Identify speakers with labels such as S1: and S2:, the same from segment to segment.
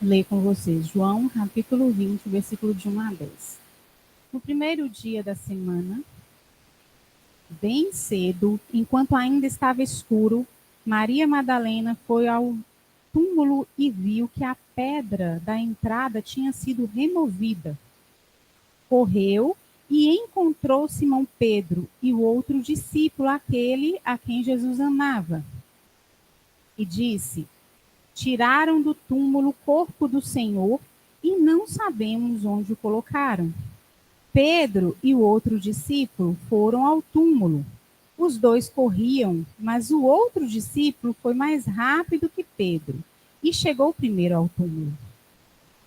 S1: ler com vocês. João, capítulo 20, versículo de 1 a 10. No primeiro dia da semana, bem cedo, enquanto ainda estava escuro, Maria Madalena foi ao túmulo e viu que a pedra da entrada tinha sido removida. Correu e encontrou Simão Pedro e o outro discípulo, aquele a quem Jesus amava. E disse: tiraram do túmulo o corpo do Senhor e não sabemos onde o colocaram. Pedro e o outro discípulo foram ao túmulo. Os dois corriam, mas o outro discípulo foi mais rápido que Pedro e chegou primeiro ao túmulo.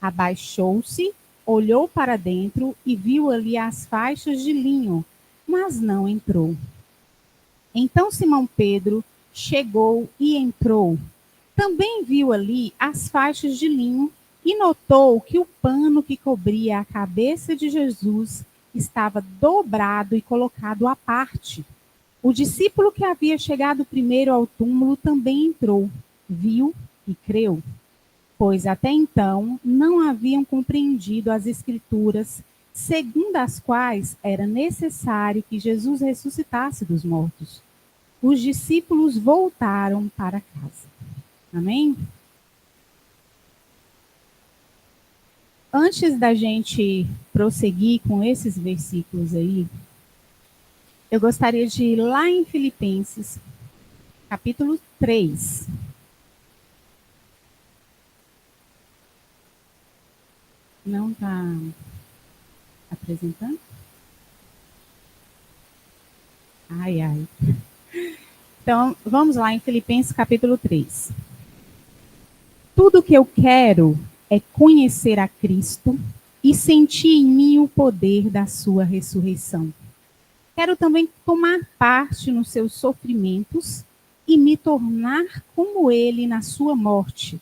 S1: Abaixou-se, olhou para dentro e viu ali as faixas de linho, mas não entrou. Então Simão Pedro chegou e entrou. Também viu ali as faixas de linho e notou que o pano que cobria a cabeça de Jesus estava dobrado e colocado à parte. O discípulo que havia chegado primeiro ao túmulo também entrou, viu e creu, pois até então não haviam compreendido as Escrituras, segundo as quais era necessário que Jesus ressuscitasse dos mortos. Os discípulos voltaram para casa. Amém? Antes da gente prosseguir com esses versículos aí, eu gostaria de ir lá em Filipenses, capítulo 3. Não está apresentando? Ai, ai. Então, vamos lá em Filipenses, capítulo 3. Tudo que eu quero é conhecer a Cristo e sentir em mim o poder da sua ressurreição. Quero também tomar parte nos seus sofrimentos e me tornar como ele na sua morte,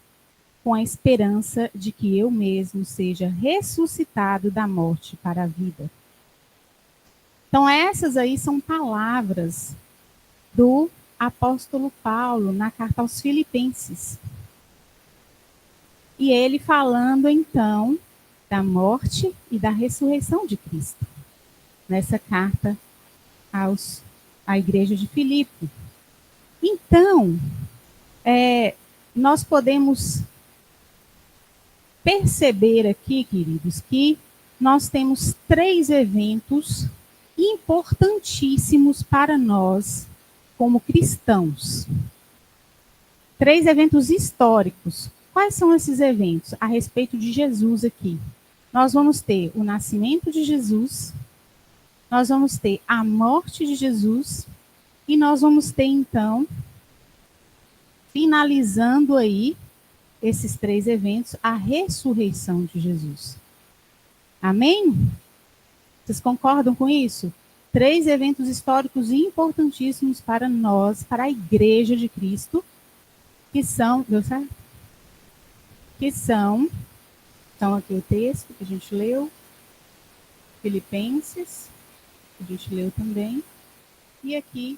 S1: com a esperança de que eu mesmo seja ressuscitado da morte para a vida. Então, essas aí são palavras do apóstolo Paulo na carta aos Filipenses. E ele falando, então, da morte e da ressurreição de Cristo, nessa carta à igreja de Filipe. Então, nós podemos perceber aqui, queridos, que nós temos 3 eventos importantíssimos para nós, como cristãos. 3 eventos históricos. Quais são esses eventos? A respeito de Jesus aqui. Nós vamos ter o nascimento de Jesus, nós vamos ter a morte de Jesus, e nós vamos ter, então, finalizando aí, esses 3 eventos, a ressurreição de Jesus. Amém? Vocês concordam com isso? 3 eventos históricos importantíssimos para nós, para a Igreja de Cristo, que são, deu certo? Que são, então aqui o texto que a gente leu, Filipenses, que a gente leu também, e aqui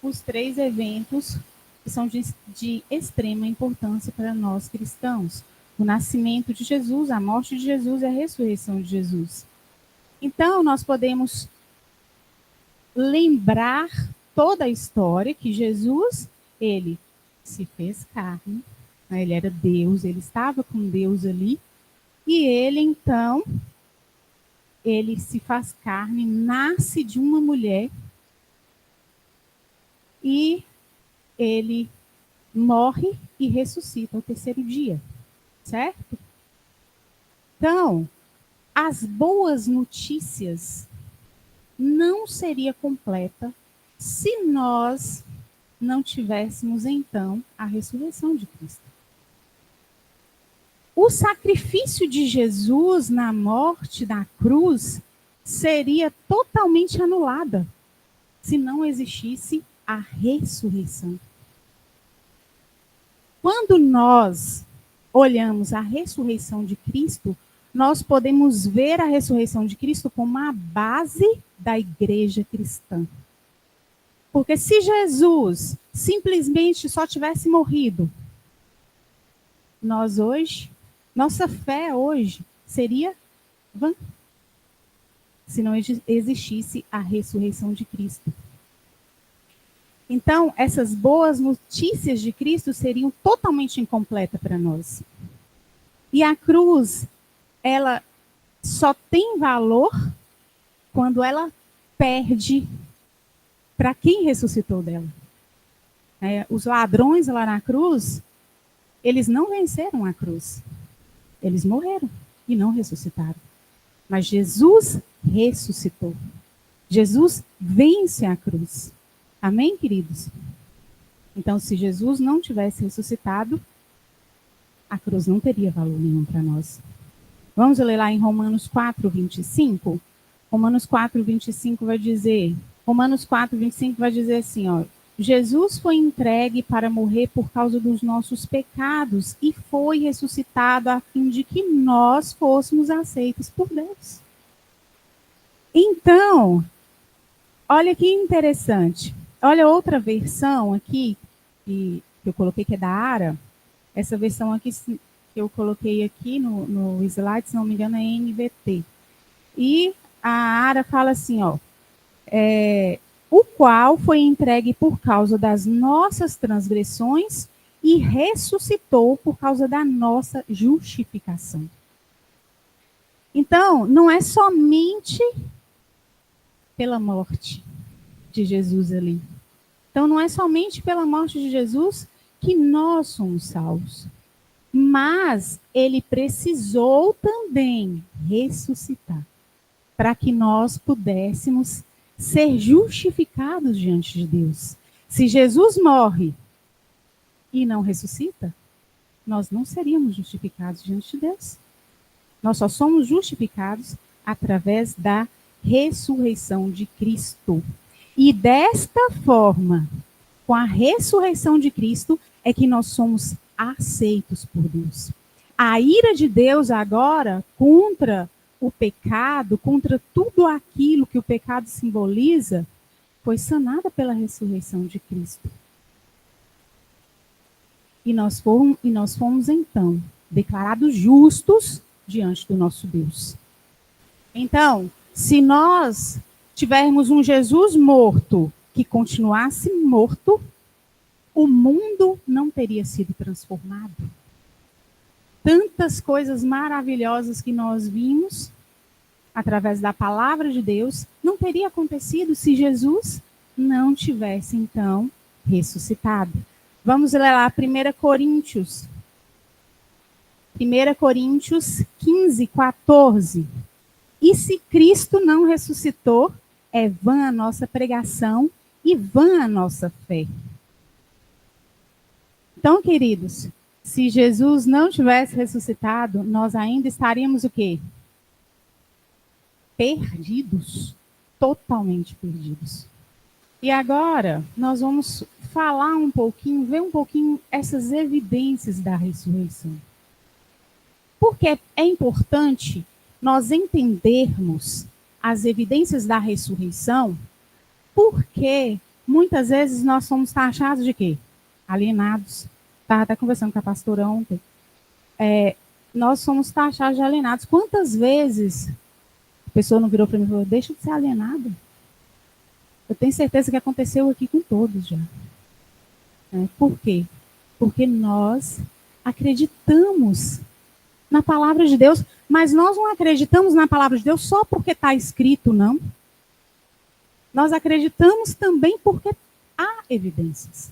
S1: os 3 eventos que são de extrema importância para nós cristãos. O nascimento de Jesus, a morte de Jesus e a ressurreição de Jesus. Então, nós podemos lembrar toda a história que Jesus, ele se fez carne, né? Ele era Deus, ele estava com Deus ali, e ele, então, ele se faz carne, nasce de uma mulher, e ele morre e ressuscita ao 3º dia, certo? Então, as boas notícias não seria completa se nós não tivéssemos, então, a ressurreição de Cristo. O sacrifício de Jesus na morte da cruz seria totalmente anulada se não existisse a ressurreição. Quando nós olhamos a ressurreição de Cristo, nós podemos ver a ressurreição de Cristo como a base da igreja cristã. Porque se Jesus simplesmente só tivesse morrido, nós hoje Nossa fé hoje seria vã se não existisse a ressurreição de Cristo. Então, essas boas notícias de Cristo seriam totalmente incompletas para nós. E a cruz, ela só tem valor quando ela perde para quem ressuscitou dela. Os ladrões lá na cruz, eles não venceram a cruz. Eles morreram e não ressuscitaram. Mas Jesus ressuscitou. Jesus vence a cruz. Amém, queridos? Então, se Jesus não tivesse ressuscitado, a cruz não teria valor nenhum para nós. Vamos ler lá em Romanos 4, 25? Romanos 4, 25 vai dizer... Romanos 4, 25 vai dizer assim, ó. Jesus foi entregue para morrer por causa dos nossos pecados e foi ressuscitado a fim de que nós fôssemos aceitos por Deus. Então, olha que interessante. Olha outra versão aqui, que eu coloquei que é da Ara. Essa versão aqui que eu coloquei aqui no slide, se não me engano, é NVT. E a Ara fala assim, ó. O qual foi entregue por causa das nossas transgressões e ressuscitou por causa da nossa justificação. Então, não é somente pela morte de Jesus ali. Então, não é somente pela morte de Jesus que nós somos salvos. Mas ele precisou também ressuscitar para que nós pudéssemos ser justificados diante de Deus. Se Jesus morre e não ressuscita, nós não seríamos justificados diante de Deus. Nós só somos justificados através da ressurreição de Cristo. E desta forma, com a ressurreição de Cristo, é que nós somos aceitos por Deus. A ira de Deus agora contra o pecado, contra tudo aquilo que o pecado simboliza, foi sanada pela ressurreição de Cristo. E nós fomos então declarados justos diante do nosso Deus. Então, se nós tivermos um Jesus morto que continuasse morto, o mundo não teria sido transformado. Tantas coisas maravilhosas que nós vimos através da palavra de Deus não teria acontecido se Jesus não tivesse, então, ressuscitado. Vamos ler lá 1 Coríntios. 1 Coríntios 15, 14. E se Cristo não ressuscitou, é vã a nossa pregação e vã a nossa fé. Então, queridos, se Jesus não tivesse ressuscitado, nós ainda estaríamos o quê? Perdidos. Totalmente perdidos. E agora, nós vamos falar um pouquinho, ver um pouquinho essas evidências da ressurreição. Porque é importante nós entendermos as evidências da ressurreição, porque muitas vezes nós somos taxados de quê? Alienados. Estava até conversando com a pastora ontem. Nós somos taxados de alienados. Quantas vezes a pessoa não virou para mim e falou, deixa de ser alienado? Eu tenho certeza que aconteceu aqui com todos já. Por quê? Porque nós acreditamos na palavra de Deus, mas nós não acreditamos na palavra de Deus só porque está escrito, não. Nós acreditamos também porque há evidências.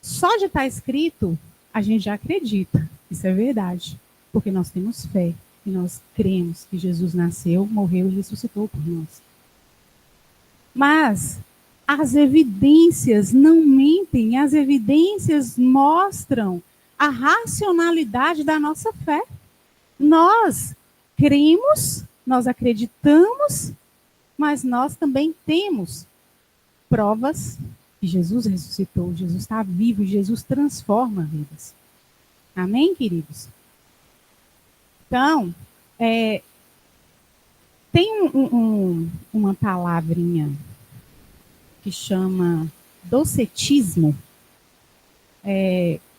S1: Só de estar escrito, a gente já acredita. Isso é verdade. Porque nós temos fé e nós cremos que Jesus nasceu, morreu e ressuscitou por nós. Mas as evidências não mentem, as evidências mostram a racionalidade da nossa fé. Nós cremos, nós acreditamos, mas nós também temos provas que Jesus ressuscitou, Jesus está vivo, Jesus transforma vidas. Amém, queridos? Então, tem uma palavrinha que chama docetismo.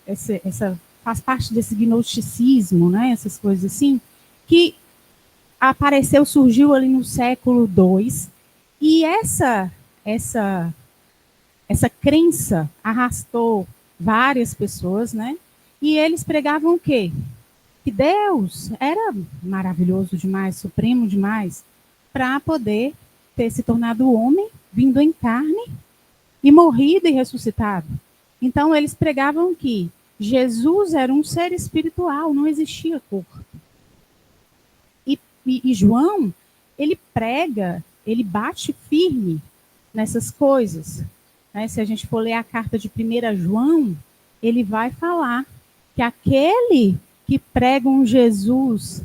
S1: Essa faz parte desse gnosticismo, né, essas coisas assim, que surgiu ali no século II, e essa crença arrastou várias pessoas, né? E eles pregavam o quê? Que Deus era maravilhoso demais, supremo demais, para poder ter se tornado homem, vindo em carne, e morrido e ressuscitado. Então, eles pregavam que Jesus era um ser espiritual, não existia corpo. E João, ele prega, ele bate firme nessas coisas. Né? Se a gente for ler a carta de 1 João, ele vai falar que aquele que prega um Jesus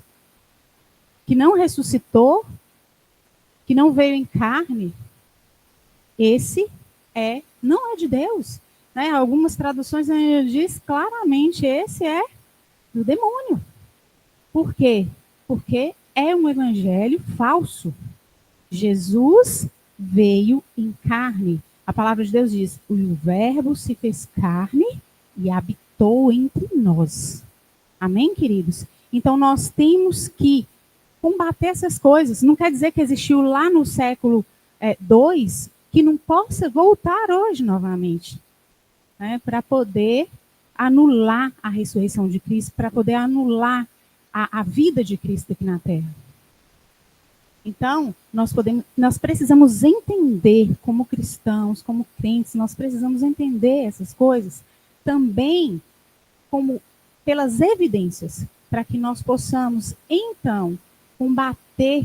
S1: que não ressuscitou, que não veio em carne, esse não é de Deus. Né? Algumas traduções diz claramente, esse é do demônio. Por quê? Porque é um evangelho falso. Jesus veio em carne. A palavra de Deus diz, o verbo se fez carne e habitou entre nós. Amém, queridos? Então, nós temos que combater essas coisas. Não quer dizer que existiu lá no século II, que não possa voltar hoje novamente. Né, para poder anular a ressurreição de Cristo, para poder anular a vida de Cristo aqui na Terra. Então, nós precisamos entender, como cristãos, como crentes, nós precisamos entender essas coisas também como pelas evidências, para que nós possamos, então, combater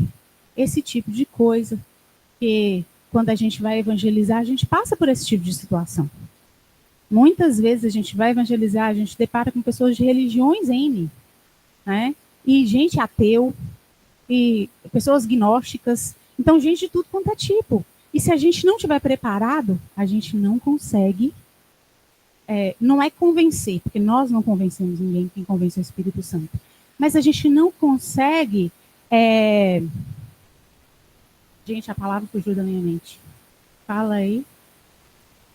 S1: esse tipo de coisa, que quando a gente vai evangelizar, a gente passa por esse tipo de situação. Muitas vezes a gente vai evangelizar, a gente depara com pessoas de religiões N, né? E gente ateu, e pessoas gnósticas, então gente de tudo quanto é tipo. E se a gente não estiver preparado, a gente não consegue, não é convencer, porque nós não convencemos ninguém, quem convence é o Espírito Santo. Mas a gente não consegue, gente, a palavra fugiu da minha mente. Fala aí.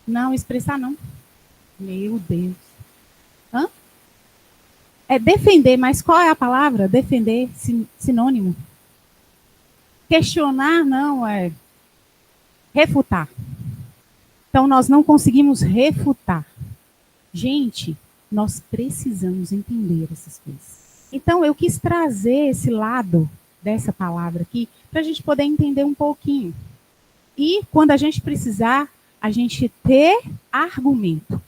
S1: Não, expressar não. Meu Deus. Hã? É defender, mas qual é a palavra? Defender, sinônimo. Questionar, não, é refutar. Então, nós não conseguimos refutar. Gente, nós precisamos entender essas coisas. Então, eu quis trazer esse lado dessa palavra aqui, para a gente poder entender um pouquinho. E, quando a gente precisar, a gente ter argumento.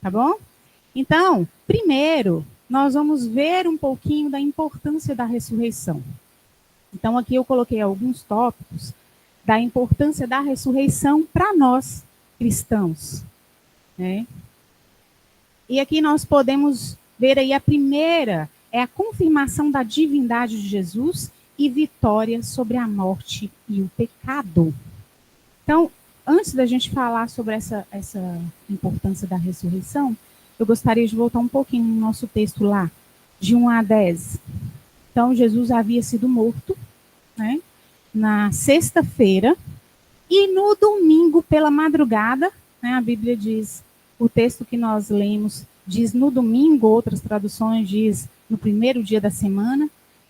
S1: Tá bom? Então, primeiro, nós vamos ver um pouquinho da importância da ressurreição. Então, aqui eu coloquei alguns tópicos da importância da ressurreição para nós, cristãos. Né? E aqui nós podemos ver aí a primeira, é a confirmação da divindade de Jesus e vitória sobre a morte e o pecado. Então, antes da gente falar sobre essa importância da ressurreição, eu gostaria de voltar um pouquinho no nosso texto lá, de 1 a 10. Então, Jesus havia sido morto, né, na sexta-feira, e no domingo, pela madrugada, né, a Bíblia diz, o texto que nós lemos diz no domingo, outras traduções diz no primeiro dia da semana,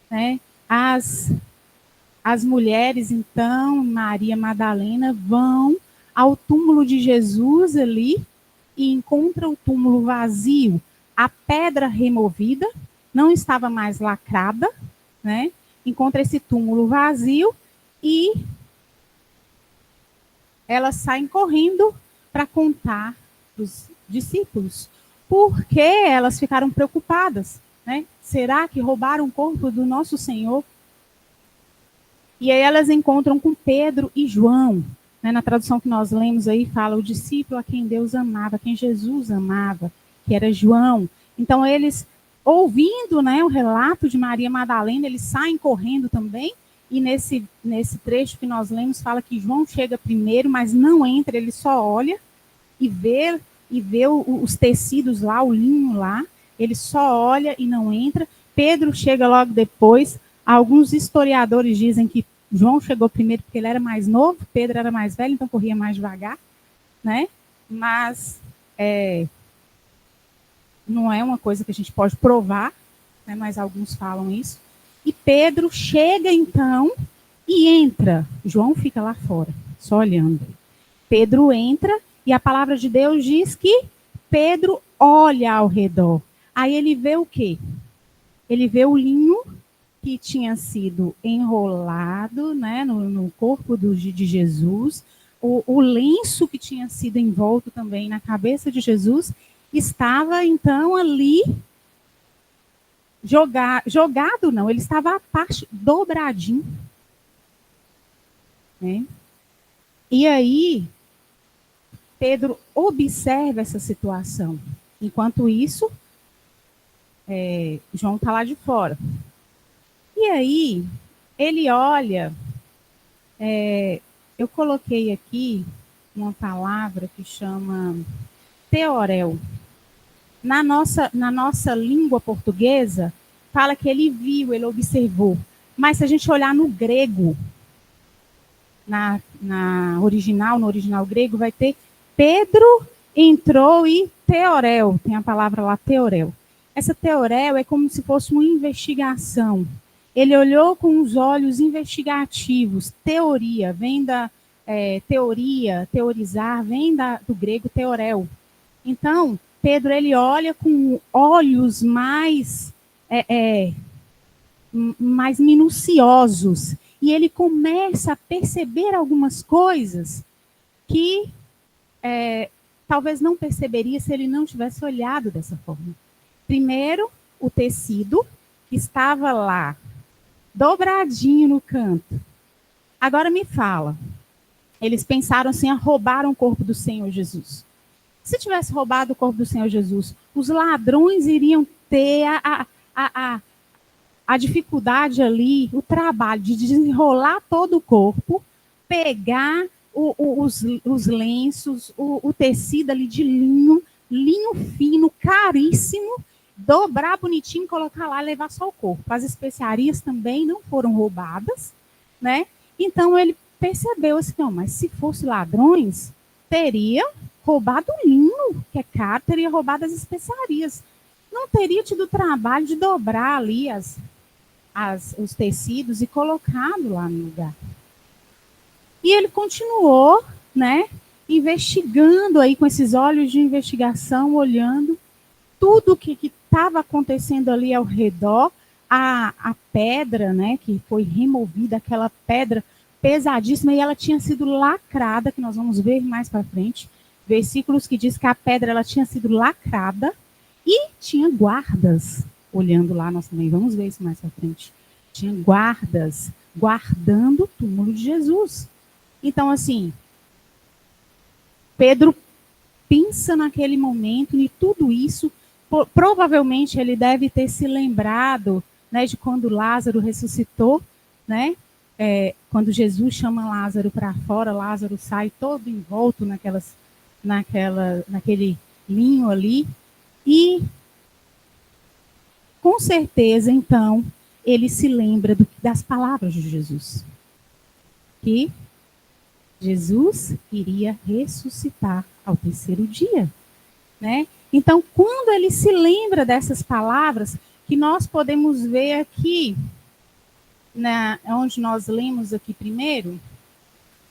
S1: né, as mulheres, então, Maria Madalena, vão ao túmulo de Jesus ali, e encontra o túmulo vazio, a pedra removida, não estava mais lacrada, né? Encontra esse túmulo vazio e elas saem correndo para contar para os discípulos, porque elas ficaram preocupadas, né? Será que roubaram o corpo do nosso Senhor? E aí elas encontram com Pedro e João. Né, na tradução que nós lemos aí, fala o discípulo a quem Deus amava, a quem Jesus amava, que era João. Então, eles, ouvindo, né, o relato de Maria Madalena, eles saem correndo também, e nesse trecho que nós lemos, fala que João chega primeiro, mas não entra, ele só olha e vê os tecidos lá, o linho lá, ele só olha e não entra. Pedro chega logo depois. Alguns historiadores dizem que João chegou primeiro porque ele era mais novo, Pedro era mais velho, então corria mais devagar, né? Mas não é uma coisa que a gente pode provar, né, mas alguns falam isso. E Pedro chega então e entra. João fica lá fora, só olhando. Pedro entra e a palavra de Deus diz que Pedro olha ao redor. Aí ele vê o quê? Ele vê o linho que tinha sido enrolado, né, no corpo de Jesus, o lenço que tinha sido envolto também na cabeça de Jesus, estava então ali jogado, não, ele estava a parte dobradinho. Né? E aí, Pedro observa essa situação. Enquanto isso, João está lá de fora. E aí, ele olha, eu coloquei aqui uma palavra que chama teorel. Na nossa língua portuguesa, fala que ele viu, ele observou. Mas se a gente olhar no grego, no original grego, vai ter Pedro entrou e teorel, tem a palavra lá, teorel. Essa teorel é como se fosse uma investigação. Ele olhou com os olhos investigativos. Teoria, vem da teoria, teorizar, vem do grego teorel. Então, Pedro, ele olha com olhos mais minuciosos. E ele começa a perceber algumas coisas que talvez não perceberia se ele não tivesse olhado dessa forma. Primeiro, o tecido que estava lá, dobradinho no canto. Agora me fala, eles pensaram assim, roubaram o corpo do Senhor Jesus. Se tivesse roubado o corpo do Senhor Jesus, os ladrões iriam ter a dificuldade ali, o trabalho de desenrolar todo o corpo, pegar os lenços, o tecido ali de linho fino, caríssimo, dobrar bonitinho, colocar lá e levar só o corpo. As especiarias também não foram roubadas, né? Então ele percebeu assim, não, mas se fosse ladrões, teria roubado o linho, que é caro, teria roubado as especiarias. Não teria tido o trabalho de dobrar ali os tecidos e colocado lá no lugar. E ele continuou, né, investigando aí com esses olhos de investigação, olhando tudo o que estava acontecendo ali ao redor, a pedra, né, que foi removida, aquela pedra pesadíssima, e ela tinha sido lacrada, que nós vamos ver mais para frente, versículos que diz que a pedra ela tinha sido lacrada e tinha guardas olhando lá, nós também vamos ver isso mais para frente. Tinha guardas guardando o túmulo de Jesus. Então, assim, Pedro pensa naquele momento e tudo isso, provavelmente ele deve ter se lembrado, né, de quando Lázaro ressuscitou, né? Quando Jesus chama Lázaro para fora, Lázaro sai todo envolto naquele linho ali. E, com certeza, então, ele se lembra das palavras de Jesus. Que Jesus iria ressuscitar ao terceiro dia, né? Então, quando ele se lembra dessas palavras, que nós podemos ver aqui, onde nós lemos aqui primeiro,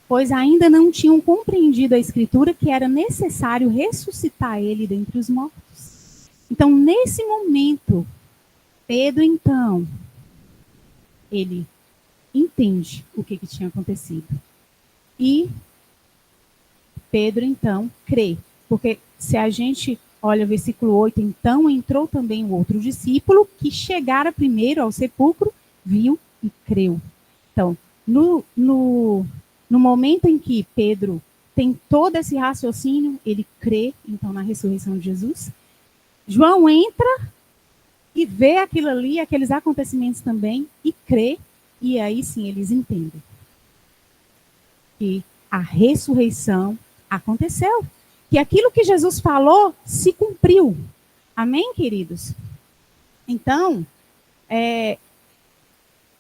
S1: pois ainda não tinham compreendido a Escritura que era necessário ressuscitar ele dentre os mortos. Então, nesse momento, Pedro, então, ele entende o que tinha acontecido. E Pedro, então, crê. Porque se a gente olha o versículo 8, então entrou também o outro discípulo que chegara primeiro ao sepulcro, viu e creu. Então, no momento em que Pedro tem todo esse raciocínio, ele crê, então, na ressurreição de Jesus. João entra e vê aquilo ali, aqueles acontecimentos também, e crê, e aí sim eles entendem que a ressurreição aconteceu. Que aquilo que Jesus falou se cumpriu. Amém, queridos? Então,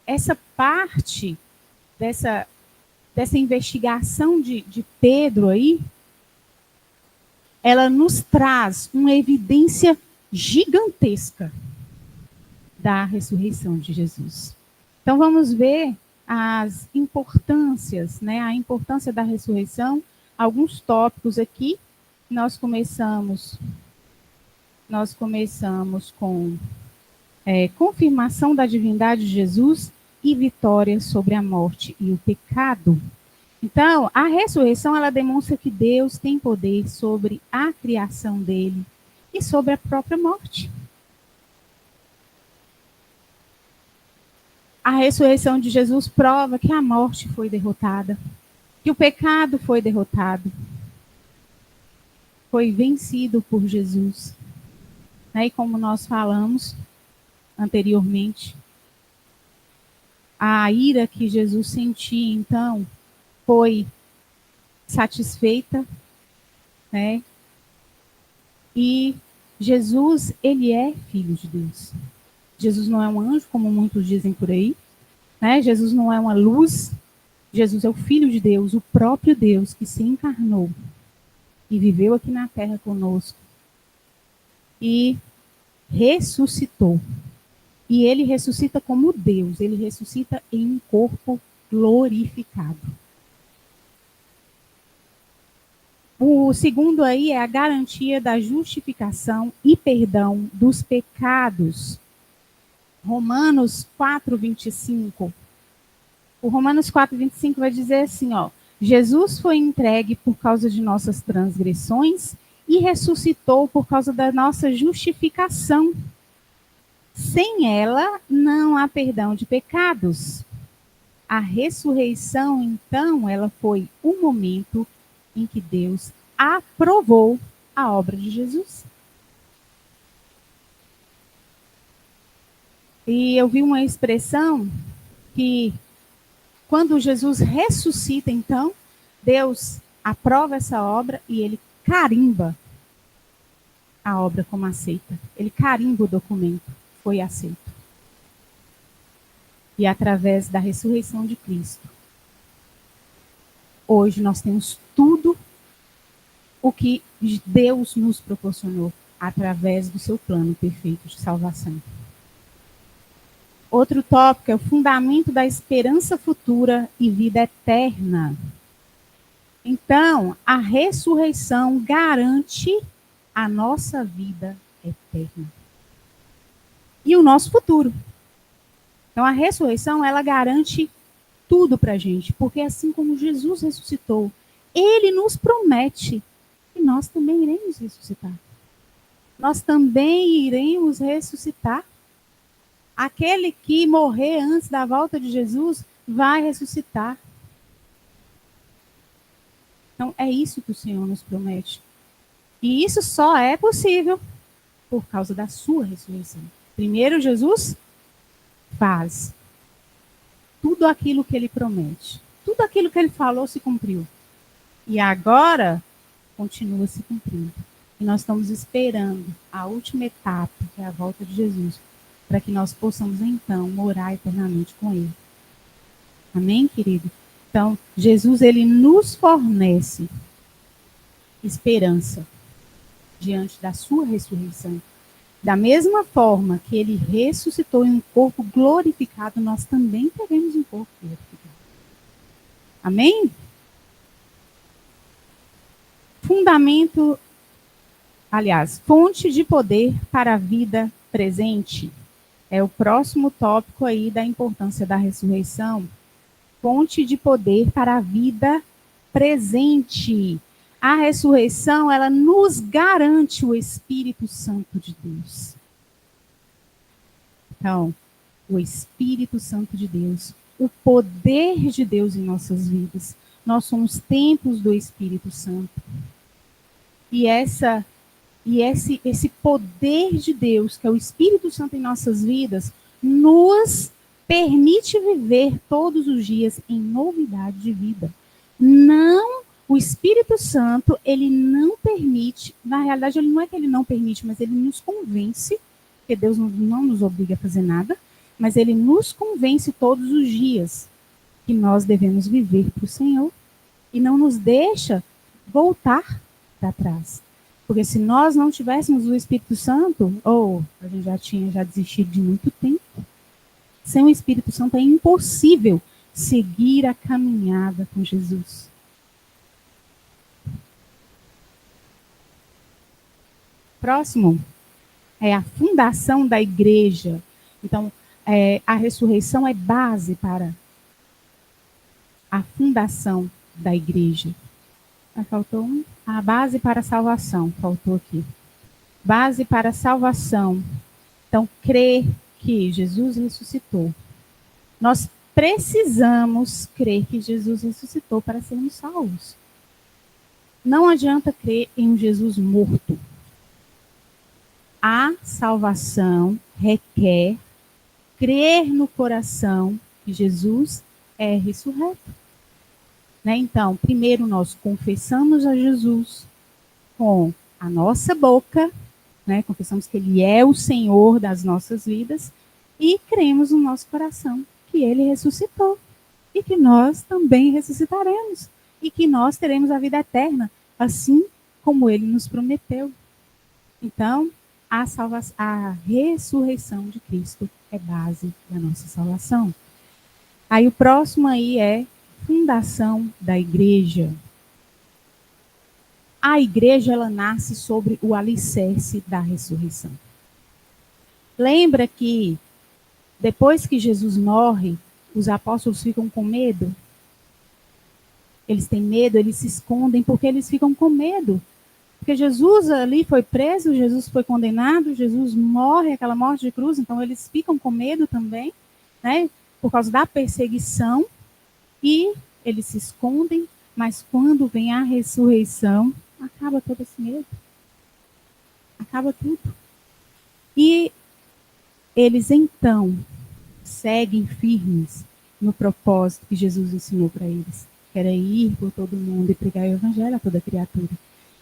S1: essa parte dessa investigação de Pedro aí, ela nos traz uma evidência gigantesca da ressurreição de Jesus. Então vamos ver as importâncias, né? A importância da ressurreição, alguns tópicos aqui. Nós começamos com confirmação da divindade de Jesus e vitória sobre a morte e o pecado. Então, a ressurreição, ela demonstra que Deus tem poder sobre a criação dele e sobre a própria morte. A ressurreição de Jesus prova que a morte foi derrotada, que o pecado foi derrotado, foi vencido por Jesus. E como nós falamos anteriormente, a ira que Jesus sentia, então, foi satisfeita, né? E Jesus, ele é filho de Deus. Jesus não é um anjo, como muitos dizem por aí, né? Jesus não é uma luz. Jesus é o Filho de Deus, o próprio Deus que se encarnou e viveu aqui na terra conosco e ressuscitou. E ele ressuscita como Deus, ele ressuscita em um corpo glorificado. O segundo aí é a garantia da justificação e perdão dos pecados. Romanos 4:25. O Romanos 4:25 vai dizer assim, ó: Jesus foi entregue por causa de nossas transgressões e ressuscitou por causa da nossa justificação. Sem ela, não há perdão de pecados. A ressurreição, então, ela foi o momento em que Deus aprovou a obra de Jesus. E eu vi uma expressão que, quando Jesus ressuscita, então, Deus aprova essa obra e ele carimba a obra como aceita. Ele carimba o documento, foi aceito. E através da ressurreição de Cristo, hoje nós temos tudo o que Deus nos proporcionou através do seu plano perfeito de salvação. Outro tópico é o fundamento da esperança futura e vida eterna. Então, a ressurreição garante a nossa vida eterna e o nosso futuro. Então, a ressurreição, ela garante tudo para a gente, porque assim como Jesus ressuscitou, ele nos promete que nós também iremos ressuscitar. Nós também iremos ressuscitar. Aquele que morrer antes da volta de Jesus vai ressuscitar. Então, é isso que o Senhor nos promete. E isso só é possível por causa da sua ressurreição. Primeiro, Jesus faz tudo aquilo que ele promete. Tudo aquilo que ele falou se cumpriu. E agora, continua se cumprindo. E nós estamos esperando a última etapa, que é a volta de Jesus, para que nós possamos, então, morar eternamente com ele. Amém, querido? Então, Jesus, ele nos fornece esperança diante da sua ressurreição. Da mesma forma que ele ressuscitou em um corpo glorificado, nós também teremos um corpo glorificado. Amém? Fonte de poder para a vida presente. É o próximo tópico aí da importância da ressurreição. Fonte de poder para a vida presente. A ressurreição, ela nos garante o Espírito Santo de Deus. Então, o Espírito Santo de Deus, o poder de Deus em nossas vidas. Nós somos templos do Espírito Santo. E esse poder de Deus, que é o Espírito Santo em nossas vidas, nos permite viver todos os dias em novidade de vida. Não, o Espírito Santo, ele não permite, na realidade, ele não é que ele não permite, mas ele nos convence, porque Deus não nos obriga a fazer nada, mas ele nos convence todos os dias que nós devemos viver para o Senhor e não nos deixa voltar para trás. Porque se nós não tivéssemos o Espírito Santo, ou a gente já tinha desistido de muito tempo, sem o Espírito Santo é impossível seguir a caminhada com Jesus. Próximo é a fundação da igreja. Então, a ressurreição é base para a fundação da igreja. Faltou um? A base para a salvação, faltou aqui. Base para a salvação. Então, crer que Jesus ressuscitou. Nós precisamos crer que Jesus ressuscitou para sermos salvos. Não adianta crer em um Jesus morto. A salvação requer crer no coração que Jesus é ressurreto. Né? Então, primeiro nós confessamos a Jesus com a nossa boca, né? Confessamos que Ele é o Senhor das nossas vidas e cremos no nosso coração que Ele ressuscitou e que nós também ressuscitaremos e que nós teremos a vida eterna, assim como Ele nos prometeu. Então, a ressurreição de Cristo é base da nossa salvação. Aí o próximo aí é fundação da igreja. A igreja, ela nasce sobre o alicerce da ressurreição. Lembra que depois que Jesus morre, os apóstolos ficam com medo? Eles têm medo, eles se escondem porque eles ficam com medo. Porque Jesus ali foi preso, Jesus foi condenado, Jesus morre, aquela morte de cruz, então eles ficam com medo também, né? Por causa da perseguição, e eles se escondem, mas quando vem a ressurreição, acaba todo esse medo. Acaba tudo. E eles então seguem firmes no propósito que Jesus ensinou para eles, que era ir por todo mundo e pregar o evangelho a toda criatura.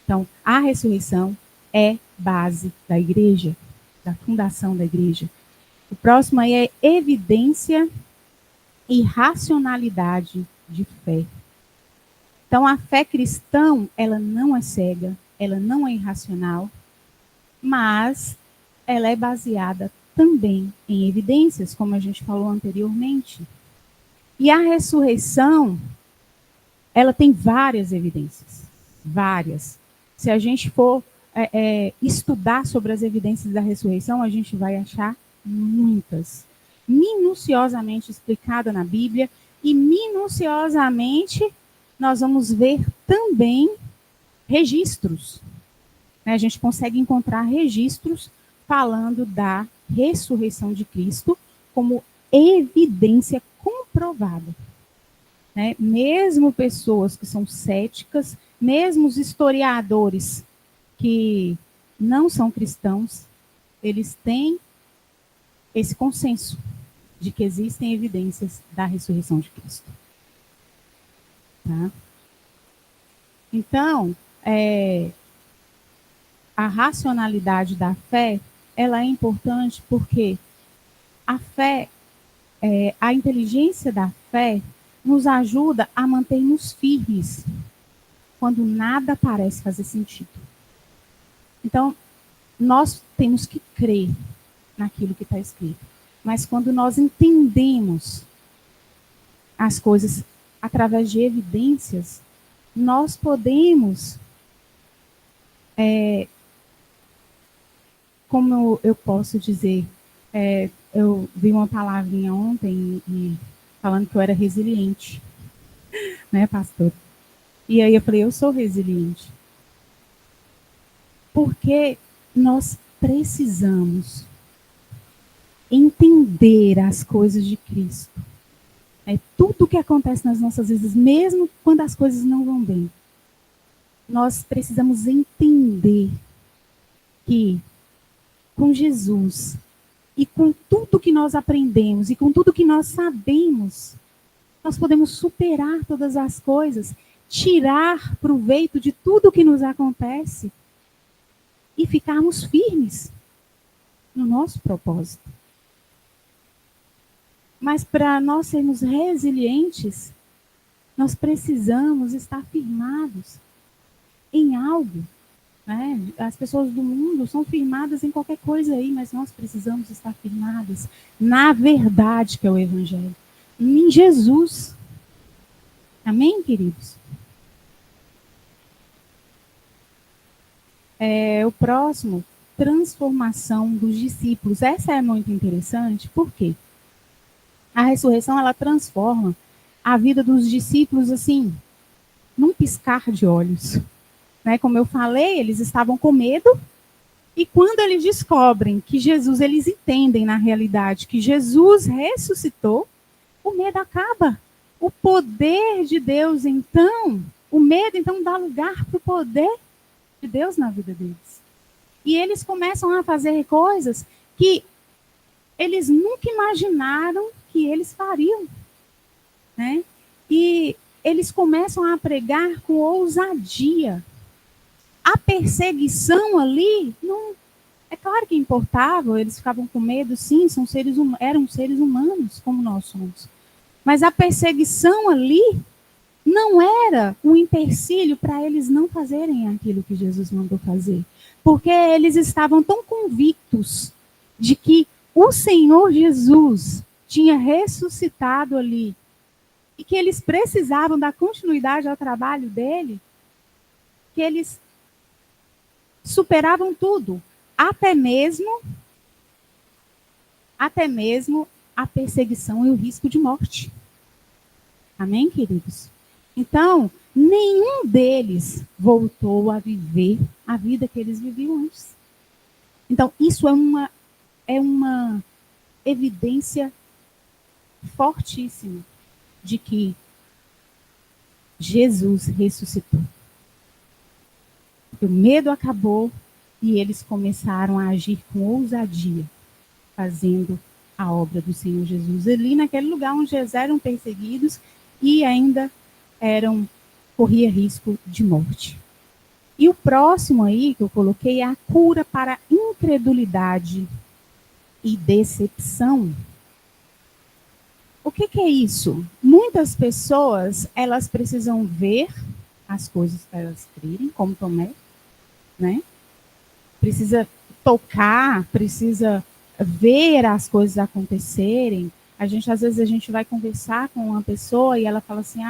S1: Então, a ressurreição é base da igreja, da fundação da igreja. O próximo aí é evidência e racionalidade de fé. Então, a fé cristã, ela não é cega, ela não é irracional, mas ela é baseada também em evidências, como a gente falou anteriormente. E a ressurreição, ela tem várias evidências, várias. Se a gente for estudar sobre as evidências da ressurreição, a gente vai achar muitas, minuciosamente explicada na Bíblia, e minuciosamente nós vamos ver também registros. A gente consegue encontrar registros falando da ressurreição de Cristo como evidência comprovada. Né? Mesmo pessoas que são céticas, mesmo os historiadores que não são cristãos, eles têm esse consenso de que existem evidências da ressurreição de Cristo. Tá? Então, a racionalidade da fé, ela é importante porque a fé, a inteligência da fé nos ajuda a manter-nos firmes quando nada parece fazer sentido. Então, nós temos que crer naquilo que está escrito. Mas quando nós entendemos as coisas através de evidências, nós podemos, como eu posso dizer, eu vi uma palavrinha ontem falando que eu era resiliente, né, pastor? E aí eu falei, eu sou resiliente. Porque nós precisamos entender as coisas de Cristo. Tudo o que acontece nas nossas vidas, mesmo quando as coisas não vão bem, nós precisamos entender que com Jesus e com tudo que nós aprendemos e com tudo que nós sabemos, nós podemos superar todas as coisas, tirar proveito de tudo que nos acontece e ficarmos firmes no nosso propósito. Mas para nós sermos resilientes, nós precisamos estar firmados em algo. né? As pessoas do mundo são firmadas em qualquer coisa aí, mas nós precisamos estar firmadas na verdade que é o Evangelho, em Jesus. Amém, queridos? O próximo, transformação dos discípulos. Essa é muito interessante, por quê? A ressurreição, ela transforma a vida dos discípulos, assim, num piscar de olhos. Né? Como eu falei, eles estavam com medo, e quando eles descobrem que Jesus, eles entendem na realidade que Jesus ressuscitou, o medo acaba. O poder de Deus, então, o medo, então, dá lugar para o poder de Deus na vida deles. E eles começam a fazer coisas que eles nunca imaginaram que eles fariam. Né? E eles começam a pregar com ousadia. A perseguição ali, não, é claro que importava, eles ficavam com medo, sim, eram seres humanos, como nós somos. Mas a perseguição ali não era um empecilho para eles não fazerem aquilo que Jesus mandou fazer. Porque eles estavam tão convictos de que o Senhor Jesus tinha ressuscitado ali e que eles precisavam dar continuidade ao trabalho dele, que eles superavam tudo, até mesmo a perseguição e o risco de morte. Amém, queridos? Então, nenhum deles voltou a viver a vida que eles viviam antes. Então, isso é uma evidência fortíssima de que Jesus ressuscitou. O medo acabou e eles começaram a agir com ousadia, fazendo a obra do Senhor Jesus ali naquele lugar onde eles eram perseguidos e ainda corria risco de morte. E o próximo aí que eu coloquei é a cura para incredulidade e decepção. O que é isso? Muitas pessoas, elas precisam ver as coisas para elas crerem, como Tomé, né? Precisa tocar, precisa ver as coisas acontecerem. Às vezes a gente vai conversar com uma pessoa e ela fala assim,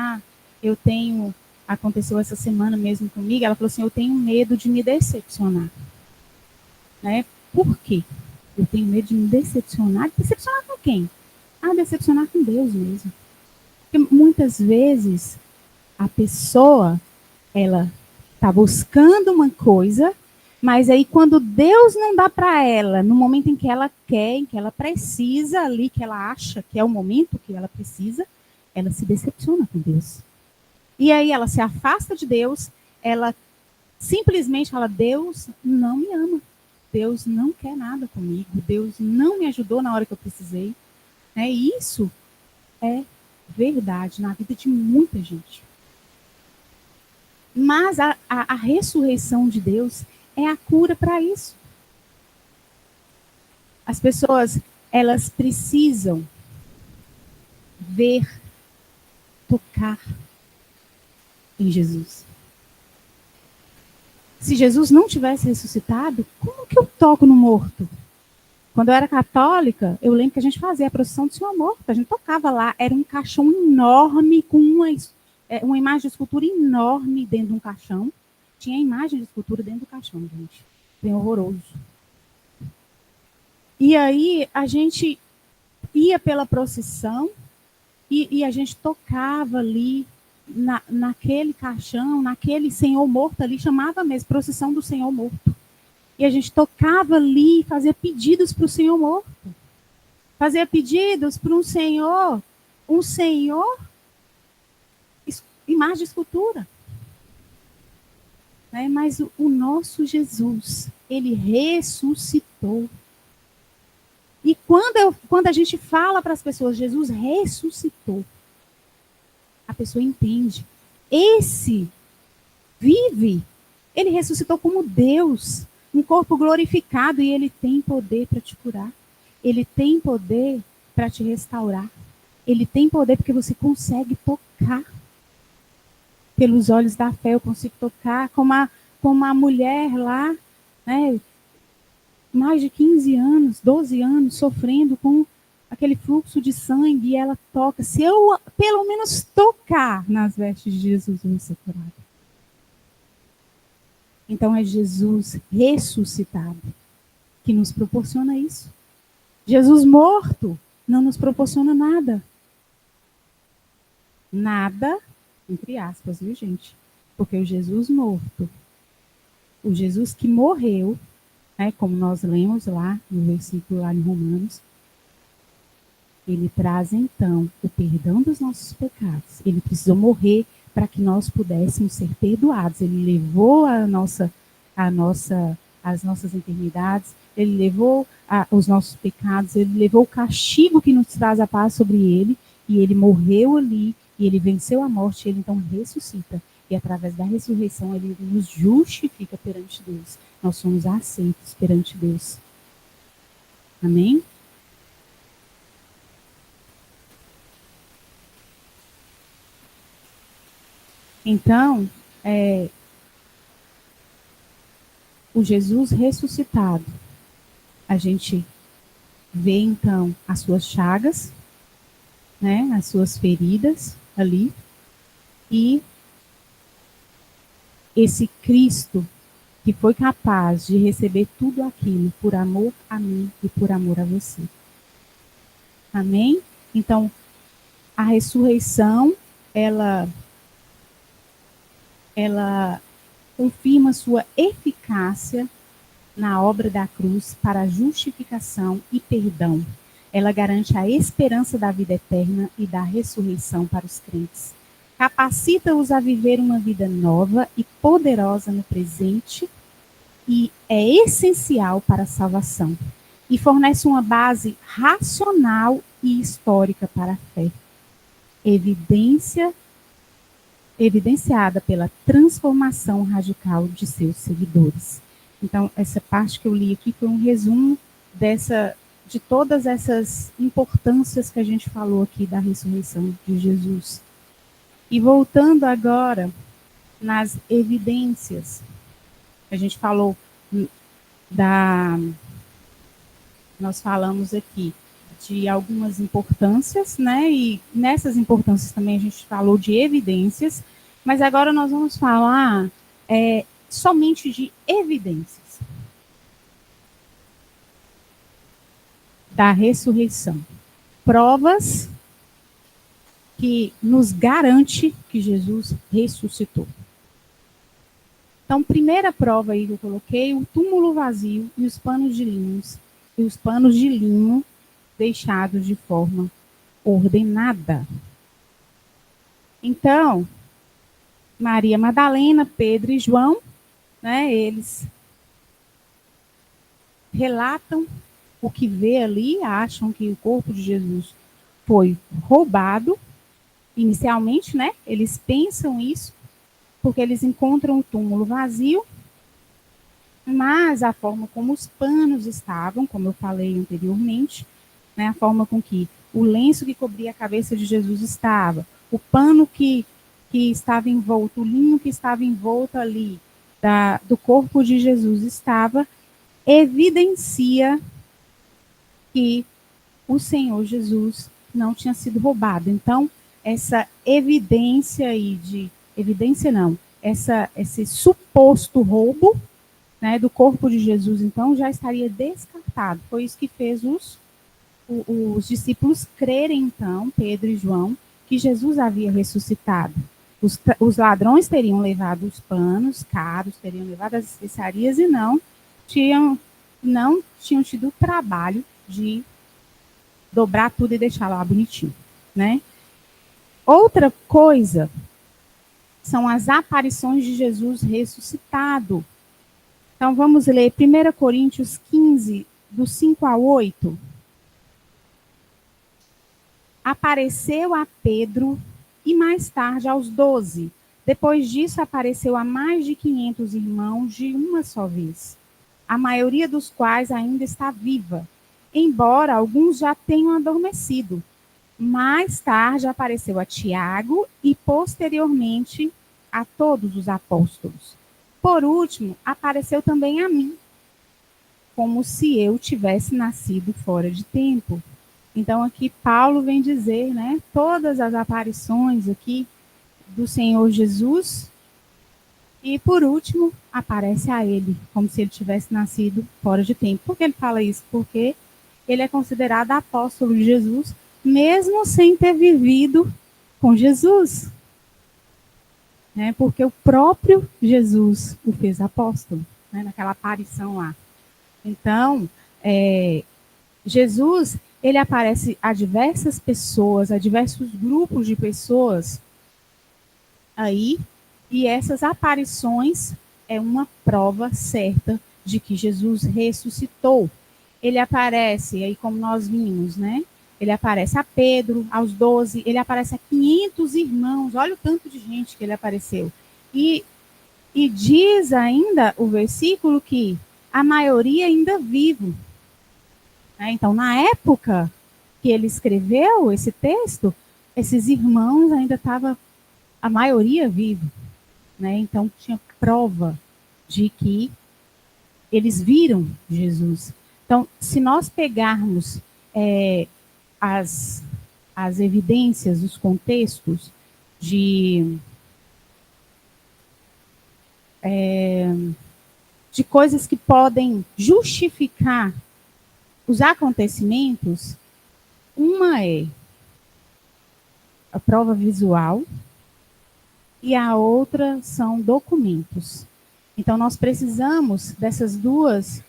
S1: aconteceu essa semana mesmo comigo, ela falou assim, eu tenho medo de me decepcionar. Né? Por quê? Eu tenho medo de me decepcionar. Decepcionar com quem? Decepcionar com Deus mesmo. Porque muitas vezes a pessoa, ela está buscando uma coisa, mas aí quando Deus não dá para ela, no momento em que ela quer, em que ela precisa ali, que ela acha que é o momento que ela precisa, ela se decepciona com Deus. E aí ela se afasta de Deus, ela simplesmente fala, Deus não me ama, Deus não quer nada comigo, Deus não me ajudou na hora que eu precisei. E isso é verdade na vida de muita gente. Mas a ressurreição de Deus é a cura para isso. As pessoas, elas precisam ver, tocar em Jesus. Se Jesus não tivesse ressuscitado, como que eu toco no morto? Quando eu era católica, eu lembro que a gente fazia a procissão do Senhor Morto. A gente tocava lá, era um caixão enorme, com uma imagem de escultura enorme dentro de um caixão. Tinha a imagem de escultura dentro do caixão, gente. Bem horroroso. E aí a gente ia pela procissão e a gente tocava ali naquele caixão, naquele Senhor Morto ali, chamava mesmo procissão do Senhor Morto. E a gente tocava ali, fazia pedidos para o Senhor Morto. Fazia pedidos para um Senhor, imagem de escultura. Mas o nosso Jesus, ele ressuscitou. E quando a gente fala para as pessoas, Jesus ressuscitou, a pessoa entende. Esse vive, ele ressuscitou como Deus, um corpo glorificado, e ele tem poder para te curar. Ele tem poder para te restaurar. Ele tem poder porque você consegue tocar. Pelos olhos da fé eu consigo tocar, como como a mulher lá, né, mais de 15 anos, 12 anos, sofrendo com aquele fluxo de sangue, e ela toca. Se eu, pelo menos, tocar nas vestes de Jesus, eu vou ser curada. Então, é Jesus ressuscitado que nos proporciona isso. Jesus morto não nos proporciona nada. Nada, entre aspas, viu, gente? Porque o Jesus morto, o Jesus que morreu, né, como nós lemos lá no versículo lá em Romanos, ele traz então o perdão dos nossos pecados. Ele precisou morrer para que nós pudéssemos ser perdoados. Ele levou as nossas enfermidades, ele levou os nossos pecados, ele levou o castigo que nos traz a paz sobre ele, e ele morreu ali, e ele venceu a morte, e ele então ressuscita. E através da ressurreição, ele nos justifica perante Deus. Nós somos aceitos perante Deus. Amém? Então, o Jesus ressuscitado, a gente vê então as suas chagas, né, as suas feridas ali, e esse Cristo que foi capaz de receber tudo aquilo por amor a mim e por amor a você. Amém? Então, a ressurreição, ela confirma sua eficácia na obra da cruz para a justificação e perdão. Ela garante a esperança da vida eterna e da ressurreição para os crentes. Capacita-os a viver uma vida nova e poderosa no presente e é essencial para a salvação. E fornece uma base racional e histórica para a fé. Evidenciada pela transformação radical de seus seguidores. Então, essa parte que eu li aqui foi um resumo de todas essas importâncias que a gente falou aqui da ressurreição de Jesus. E voltando agora nas evidências, a gente falou nós falamos aqui de algumas importâncias, né? E nessas importâncias também a gente falou de evidências, mas agora nós vamos falar somente de evidências da ressurreição. Provas que nos garante que Jesus ressuscitou. Então, primeira prova aí que eu coloquei, o túmulo vazio e os panos de linho deixados de forma ordenada. Então, Maria Madalena, Pedro e João, né, eles relatam o que vê ali, acham que o corpo de Jesus foi roubado. Inicialmente, né, eles pensam isso, porque eles encontram o túmulo vazio, mas a forma como os panos estavam, como eu falei anteriormente, né, a forma com que o lenço que cobria a cabeça de Jesus estava, o pano que estava envolto, o linho que estava envolto ali do corpo de Jesus estava, evidencia que o Senhor Jesus não tinha sido roubado. Então, essa evidência aí esse suposto roubo, né, do corpo de Jesus, então, já estaria descartado. Foi isso que fez os discípulos crerem, então, Pedro e João, que Jesus havia ressuscitado. Os ladrões teriam levado os panos caros, teriam levado as especiarias e não tinham tido o trabalho de dobrar tudo e deixar lá bonitinho, né? Outra coisa são as aparições de Jesus ressuscitado. Então, vamos ler 1 Coríntios 15, do 5 a 8. Apareceu a Pedro e mais tarde aos 12. Depois disso, apareceu a mais de 500 irmãos de uma só vez, a maioria dos quais ainda está viva, embora alguns já tenham adormecido. Mais tarde apareceu a Tiago e, posteriormente, a todos os apóstolos. Por último, apareceu também a mim, como se eu tivesse nascido fora de tempo. Então, aqui Paulo vem dizer, né, todas as aparições aqui do Senhor Jesus, e por último, aparece a ele, como se ele tivesse nascido fora de tempo. Por que ele fala isso? Porque ele é considerado apóstolo de Jesus, mesmo sem ter vivido com Jesus. Né? Porque o próprio Jesus o fez apóstolo, né? Naquela aparição lá. Então, Jesus, ele aparece a diversas pessoas, a diversos grupos de pessoas aí, e essas aparições é uma prova certa de que Jesus ressuscitou. Ele aparece, aí como nós vimos, né? Ele aparece a Pedro, aos 12, ele aparece a 500 irmãos, olha o tanto de gente que ele apareceu. E diz ainda o versículo que a maioria ainda vivo. Então, na época que ele escreveu esse texto, esses irmãos ainda estavam, a maioria vivo. Né? Então, tinha prova de que eles viram Jesus. Então, se nós pegarmos as evidências, os contextos de coisas que podem justificar os acontecimentos, uma é a prova visual e a outra são documentos. Então, nós precisamos dessas duas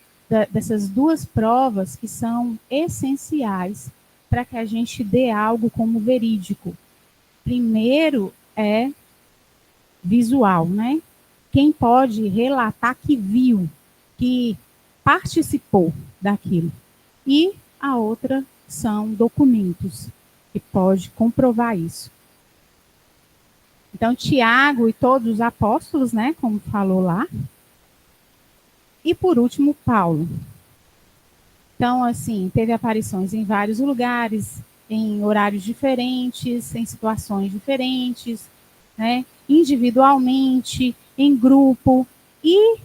S1: provas que são essenciais para que a gente dê algo como verídico. Primeiro é visual, né? Quem pode relatar que viu, que participou daquilo. E a outra são documentos, que pode comprovar isso. Então, Tiago e todos os apóstolos, né, como falou lá. E, por último, Paulo. Então, assim, teve aparições em vários lugares, em horários diferentes, em situações diferentes, né, individualmente, em grupo. E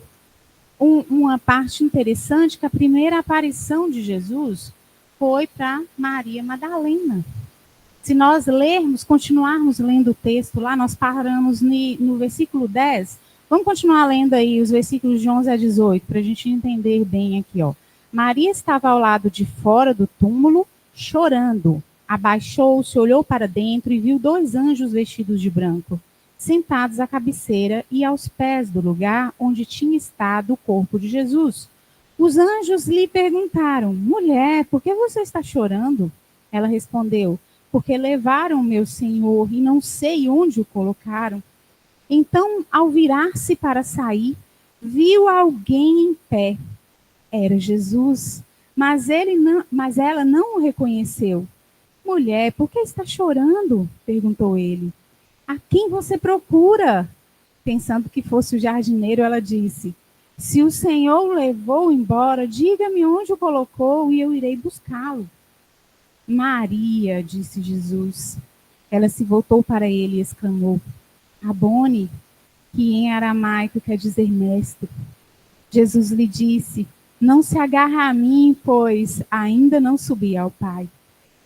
S1: uma parte interessante, que a primeira aparição de Jesus foi para Maria Madalena. Se nós lermos, continuarmos lendo o texto lá, nós paramos no versículo 10. Vamos continuar lendo aí os versículos de 11 a 18, para a gente entender bem aqui. Ó. Maria estava ao lado de fora do túmulo, chorando. Abaixou-se, olhou para dentro e viu 2 anjos vestidos de branco, sentados à cabeceira e aos pés do lugar onde tinha estado o corpo de Jesus. Os anjos lhe perguntaram: mulher, por que você está chorando? Ela respondeu: porque levaram meu Senhor e não sei onde o colocaram. Então, ao virar-se para sair, viu alguém em pé. Era Jesus, mas ela não o reconheceu. Mulher, por que está chorando? Perguntou ele. A quem você procura? Pensando que fosse o jardineiro, ela disse: se o Senhor o levou embora, diga-me onde o colocou e eu irei buscá-lo. Maria, disse Jesus. Ela se voltou para ele e exclamou: Rabone, que em aramaico quer dizer mestre. Jesus lhe disse: não se agarra a mim, pois ainda não subi ao Pai.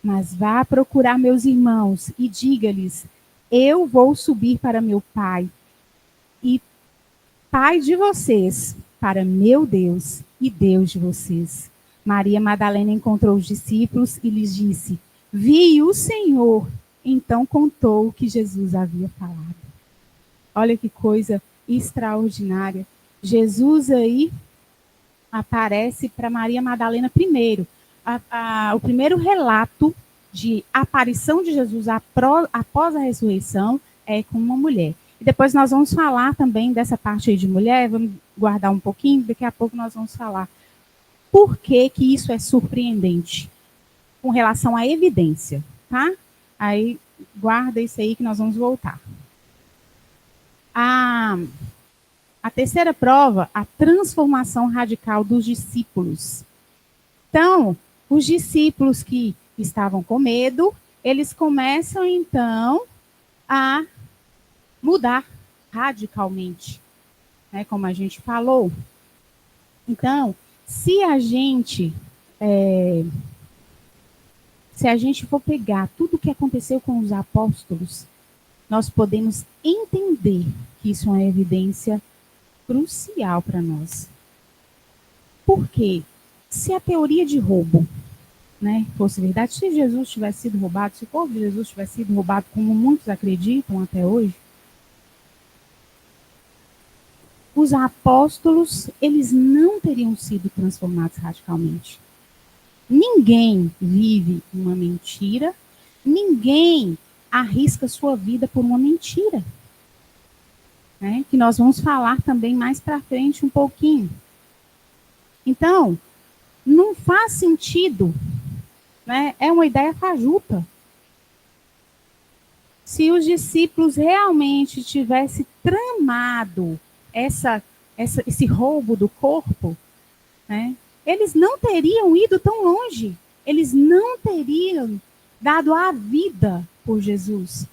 S1: Mas vá procurar meus irmãos e diga-lhes: eu vou subir para meu Pai e Pai de vocês, para meu Deus e Deus de vocês. Maria Madalena encontrou os discípulos e lhes disse: vi o Senhor. Então contou o que Jesus havia falado. Olha que coisa extraordinária. Jesus aí aparece para Maria Madalena primeiro. O primeiro relato de aparição de Jesus após a ressurreição é com uma mulher. E depois nós vamos falar também dessa parte aí de mulher, vamos guardar um pouquinho, daqui a pouco nós vamos falar por que que isso é surpreendente com relação à evidência, tá? Aí guarda isso aí que nós vamos voltar. A terceira prova, a transformação radical dos discípulos. Então, os discípulos que estavam com medo, eles começam então a mudar radicalmente. né, como a gente falou. Então, se a gente for pegar tudo o que aconteceu com os apóstolos, nós podemos entender que isso é uma evidência crucial para nós. Por quê? Se a teoria de roubo, né, fosse verdade, se Jesus tivesse sido roubado, se o corpo de Jesus tivesse sido roubado, como muitos acreditam até hoje, os apóstolos, eles não teriam sido transformados radicalmente. Ninguém vive uma mentira, ninguém arrisca sua vida por uma mentira. Né? Que nós vamos falar também mais para frente um pouquinho. Então, não faz sentido, né? É uma ideia fajuta. Se os discípulos realmente tivessem tramado esse roubo do corpo, né? Eles não teriam ido tão longe. Eles não teriam dado a vida por Jesus.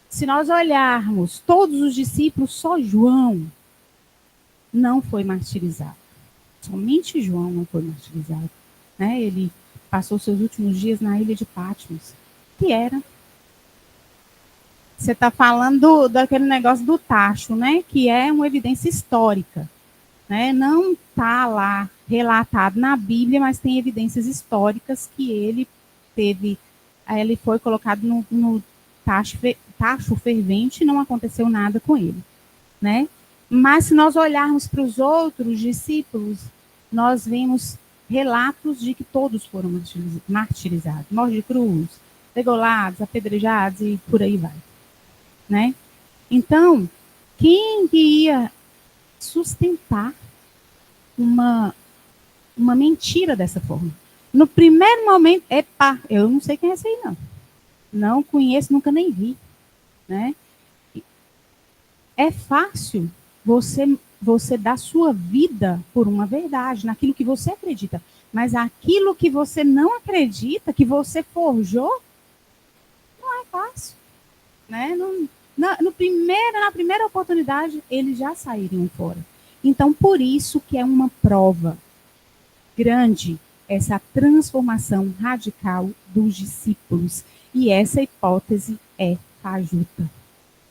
S1: Se nós olharmos todos os discípulos, só João não foi martirizado. Somente João não foi martirizado. Né? Ele passou seus últimos dias na ilha de Patmos. Que era? Você está falando daquele negócio do tacho, né? Que é uma evidência histórica. Né? Não está lá relatado na Bíblia, mas tem evidências históricas que ele teve. Ele foi colocado no tacho fervente e não aconteceu nada com ele. Né? Mas se nós olharmos para os outros discípulos, nós vemos relatos de que todos foram martirizados, morte de cruz, degolados, apedrejados e por aí vai. Né? Então, quem ia sustentar uma mentira dessa forma? No primeiro momento, eu não sei quem é esse aí, não. Não conheço, nunca nem vi. Né? É fácil você dar sua vida por uma verdade, naquilo que você acredita. Mas aquilo que você não acredita, que você forjou, não é fácil. Né? Na primeira oportunidade, eles já saíram fora. Então, por isso que é uma prova grande essa transformação radical dos discípulos. E essa hipótese é fajuta.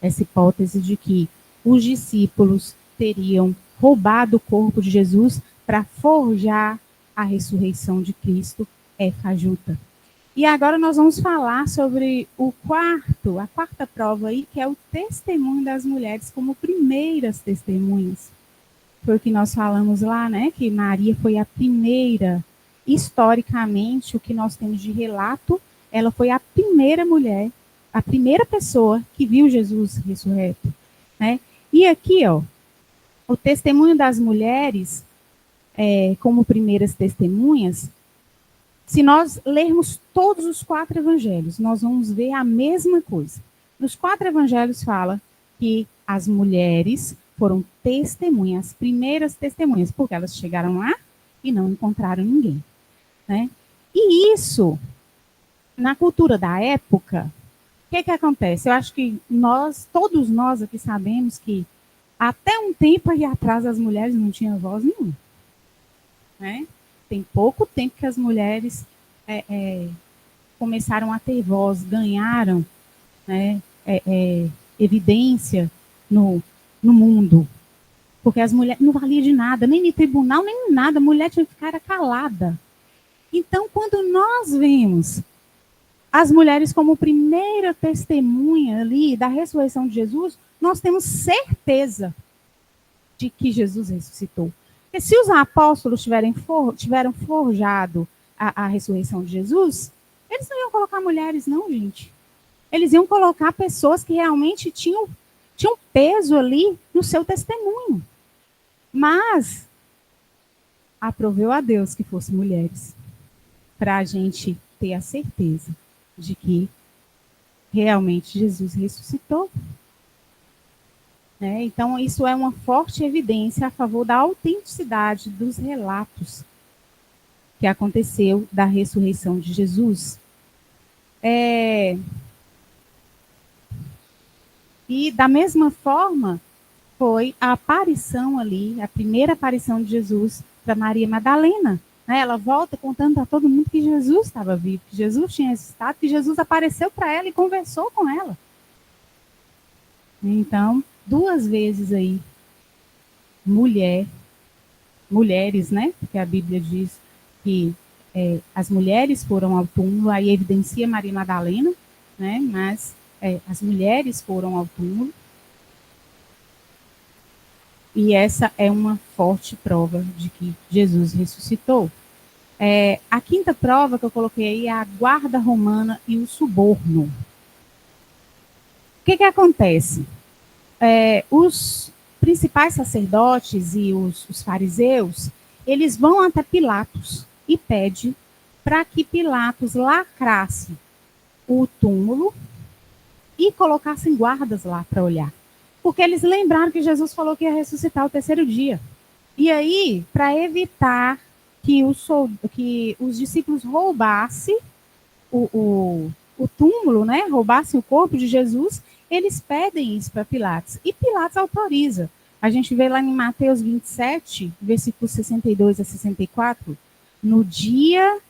S1: Essa hipótese de que os discípulos teriam roubado o corpo de Jesus para forjar a ressurreição de Cristo é fajuta. E agora nós vamos falar sobre a quarta prova aí, que é o testemunho das mulheres como primeiras testemunhas. Foi o que nós falamos lá, né? Que Maria foi a primeira, historicamente, o que nós temos de relato, ela foi a primeira mulher, a primeira pessoa que viu Jesus ressurreto, né? E aqui, ó, o testemunho das mulheres, como primeiras testemunhas, se nós lermos todos os 4 evangelhos, nós vamos ver a mesma coisa. Nos 4 evangelhos fala que as mulheres foram testemunhas, as primeiras testemunhas, porque elas chegaram lá e não encontraram ninguém. Né? E isso, na cultura da época, o que acontece? Eu acho que todos nós aqui sabemos que até um tempo aí atrás as mulheres não tinham voz nenhuma. Né? Tem pouco tempo que as mulheres começaram a ter voz, ganharam, né, evidência no mundo. Porque as mulheres não valia de nada, nem no tribunal, nem em nada. A mulher tinha que ficar calada. Então, quando nós vemos as mulheres como primeira testemunha ali da ressurreição de Jesus, nós temos certeza de que Jesus ressuscitou. Porque se os apóstolos tiveram forjado a ressurreição de Jesus, eles não iam colocar mulheres, não, gente. Eles iam colocar pessoas que realmente tinham peso ali no seu testemunho. Mas aproveu a Deus que fossem mulheres, para a gente ter a certeza de que realmente Jesus ressuscitou. Então, isso é uma forte evidência a favor da autenticidade dos relatos que aconteceu da ressurreição de Jesus. E, da mesma forma, foi a aparição ali, a primeira aparição de Jesus para Maria Madalena. Né? Ela volta contando para todo mundo que Jesus estava vivo, que Jesus tinha ressuscitado, que Jesus apareceu para ela e conversou com ela. Então, 2 vezes aí, mulheres, né? Porque a Bíblia diz que as mulheres foram ao túmulo, aí evidencia Maria Madalena, né? Mas as mulheres foram ao túmulo. E essa é uma forte prova de que Jesus ressuscitou. A quinta prova que eu coloquei aí é a guarda romana e o suborno. O que acontece? Os principais sacerdotes e os fariseus, eles vão até Pilatos e pedem para que Pilatos lacrasse o túmulo e colocassem guardas lá para olhar. Porque eles lembraram que Jesus falou que ia ressuscitar o 3º dia. E aí, para evitar que os discípulos roubassem o túmulo, né, roubassem o corpo de Jesus, eles pedem isso para Pilatos. E Pilatos autoriza. A gente vê lá em Mateus 27, versículos 62 a 64, no dia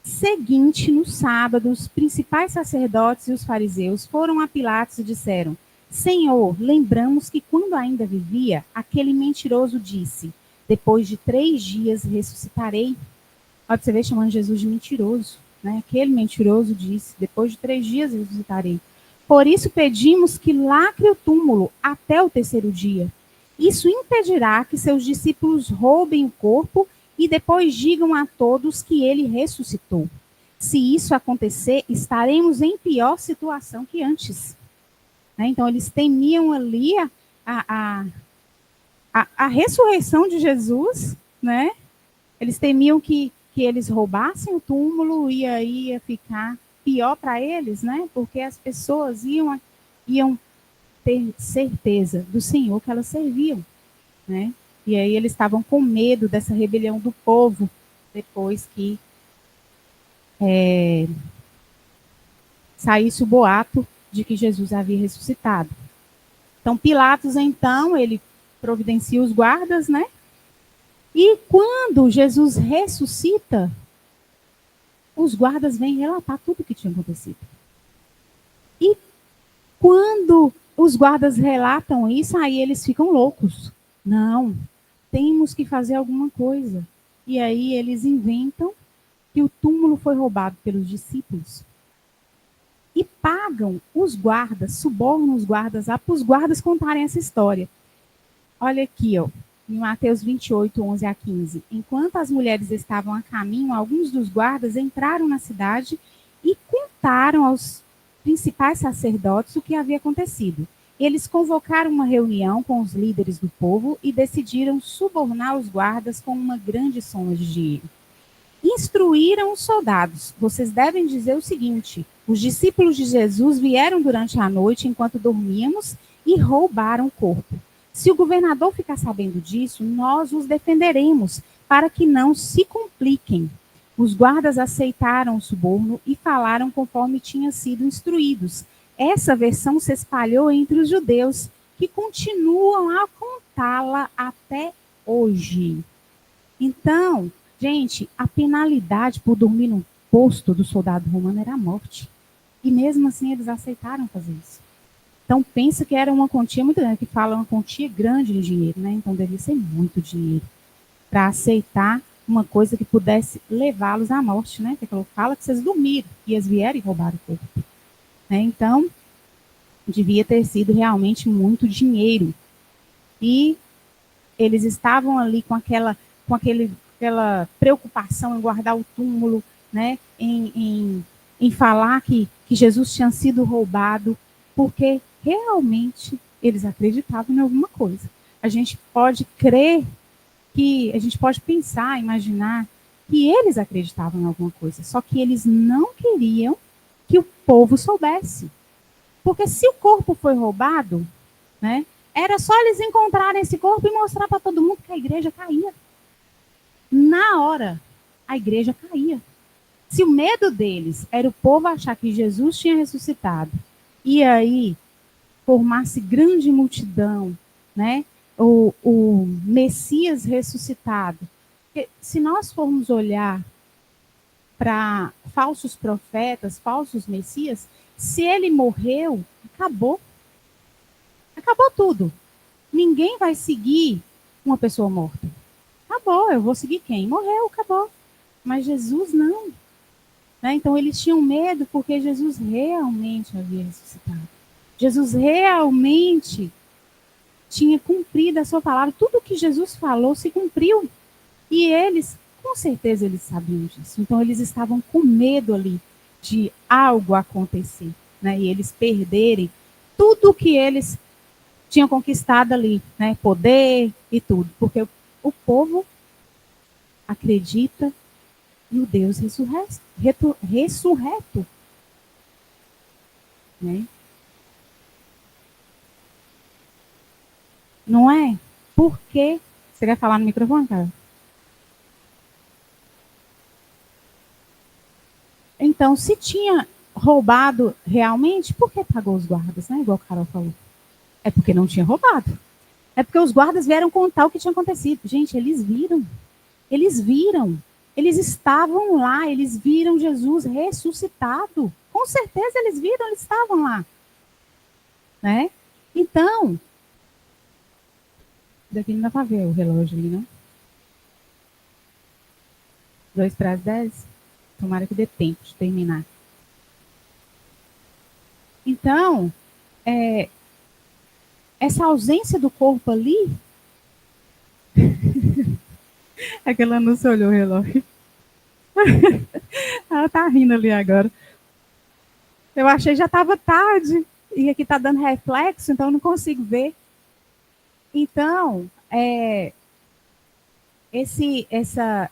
S1: seguinte, no sábado, os principais sacerdotes e os fariseus foram a Pilatos e disseram: Senhor, lembramos que quando ainda vivia, aquele mentiroso disse: depois de 3 dias ressuscitarei. Olha, você vê chamando Jesus de mentiroso. Né? Aquele mentiroso disse: depois de 3 dias ressuscitarei. Por isso pedimos que lacre o túmulo até o 3º dia. Isso impedirá que seus discípulos roubem o corpo e depois digam a todos que ele ressuscitou. Se isso acontecer, estaremos em pior situação que antes. Né? Então, eles temiam ali a ressurreição de Jesus, né? Eles temiam que eles roubassem o túmulo e aí ia ficar pior para eles, né? Porque as pessoas iam ter certeza do Senhor que elas serviam, né? E aí eles estavam com medo dessa rebelião do povo depois que saísse o boato de que Jesus havia ressuscitado. Então, Pilatos, então, ele providencia os guardas, né? E quando Jesus ressuscita, os guardas vêm relatar tudo o que tinha acontecido. E quando os guardas relatam isso, aí eles ficam loucos. Não, temos que fazer alguma coisa. E aí eles inventam que o túmulo foi roubado pelos discípulos. E pagam os guardas, subornam os guardas lá para os guardas contarem essa história. Olha aqui, ó, em Mateus 28, 11 a 15. Enquanto as mulheres estavam a caminho, alguns dos guardas entraram na cidade e contaram aos principais sacerdotes o que havia acontecido. Eles convocaram uma reunião com os líderes do povo e decidiram subornar os guardas com uma grande soma de dinheiro. Instruíram os soldados: vocês devem dizer o seguinte: os discípulos de Jesus vieram durante a noite enquanto dormíamos e roubaram o corpo. Se o governador ficar sabendo disso, nós os defenderemos para que não se compliquem. Os guardas aceitaram o suborno e falaram conforme tinham sido instruídos. Essa versão se espalhou entre os judeus, que continuam a contá-la até hoje. Então, gente, a penalidade por dormir no posto do soldado romano era a morte. E mesmo assim eles aceitaram fazer isso. Então, pensa que era uma quantia muito grande, que fala uma quantia grande de dinheiro, né? Então, devia ser muito dinheiro para aceitar uma coisa que pudesse levá-los à morte, né? Porque fala que vocês dormiram e eles vieram e roubaram o corpo. Né? Então, devia ter sido realmente muito dinheiro. E eles estavam ali com aquela preocupação em guardar o túmulo, né? em falar que Jesus tinha sido roubado, porque realmente eles acreditavam em alguma coisa. A gente pode crer a gente pode pensar, imaginar que eles acreditavam em alguma coisa, só que eles não queriam que o povo soubesse. Porque se o corpo foi roubado, né, era só eles encontrarem esse corpo e mostrar para todo mundo que a igreja caía. Na hora, a igreja caía. Se o medo deles era o povo achar que Jesus tinha ressuscitado, e aí formasse grande multidão, né? o Messias ressuscitado. Porque se nós formos olhar para falsos profetas, falsos messias, se ele morreu, acabou. Acabou tudo. Ninguém vai seguir uma pessoa morta. Acabou, eu vou seguir quem? Morreu, acabou. Mas Jesus não. Né? Então eles tinham medo porque Jesus realmente havia ressuscitado. Jesus realmente tinha cumprido a sua palavra. Tudo que Jesus falou se cumpriu. E eles, com certeza, eles sabiam disso. Então eles estavam com medo ali de algo acontecer. Né? E eles perderem tudo que eles tinham conquistado ali. Né? Poder e tudo. Porque o povo acredita no Deus ressurreto. Né? Não é? Por quê? Você quer falar no microfone, cara? Então, se tinha roubado realmente, por que pagou os guardas, né? Igual o Carol falou. É porque não tinha roubado. É porque os guardas vieram contar o que tinha acontecido. Gente, eles viram. Eles viram. Eles estavam lá, eles viram Jesus ressuscitado. Com certeza eles viram, eles estavam lá. Né? Então, daqui não dá para ver o relógio ali, não? 9:50. Tomara que dê tempo de terminar. Então, essa ausência do corpo ali. É que ela não se olhou o relógio. Ela tá rindo ali agora. Eu achei que já estava tarde. E aqui tá dando reflexo, então eu não consigo ver. Então, essa.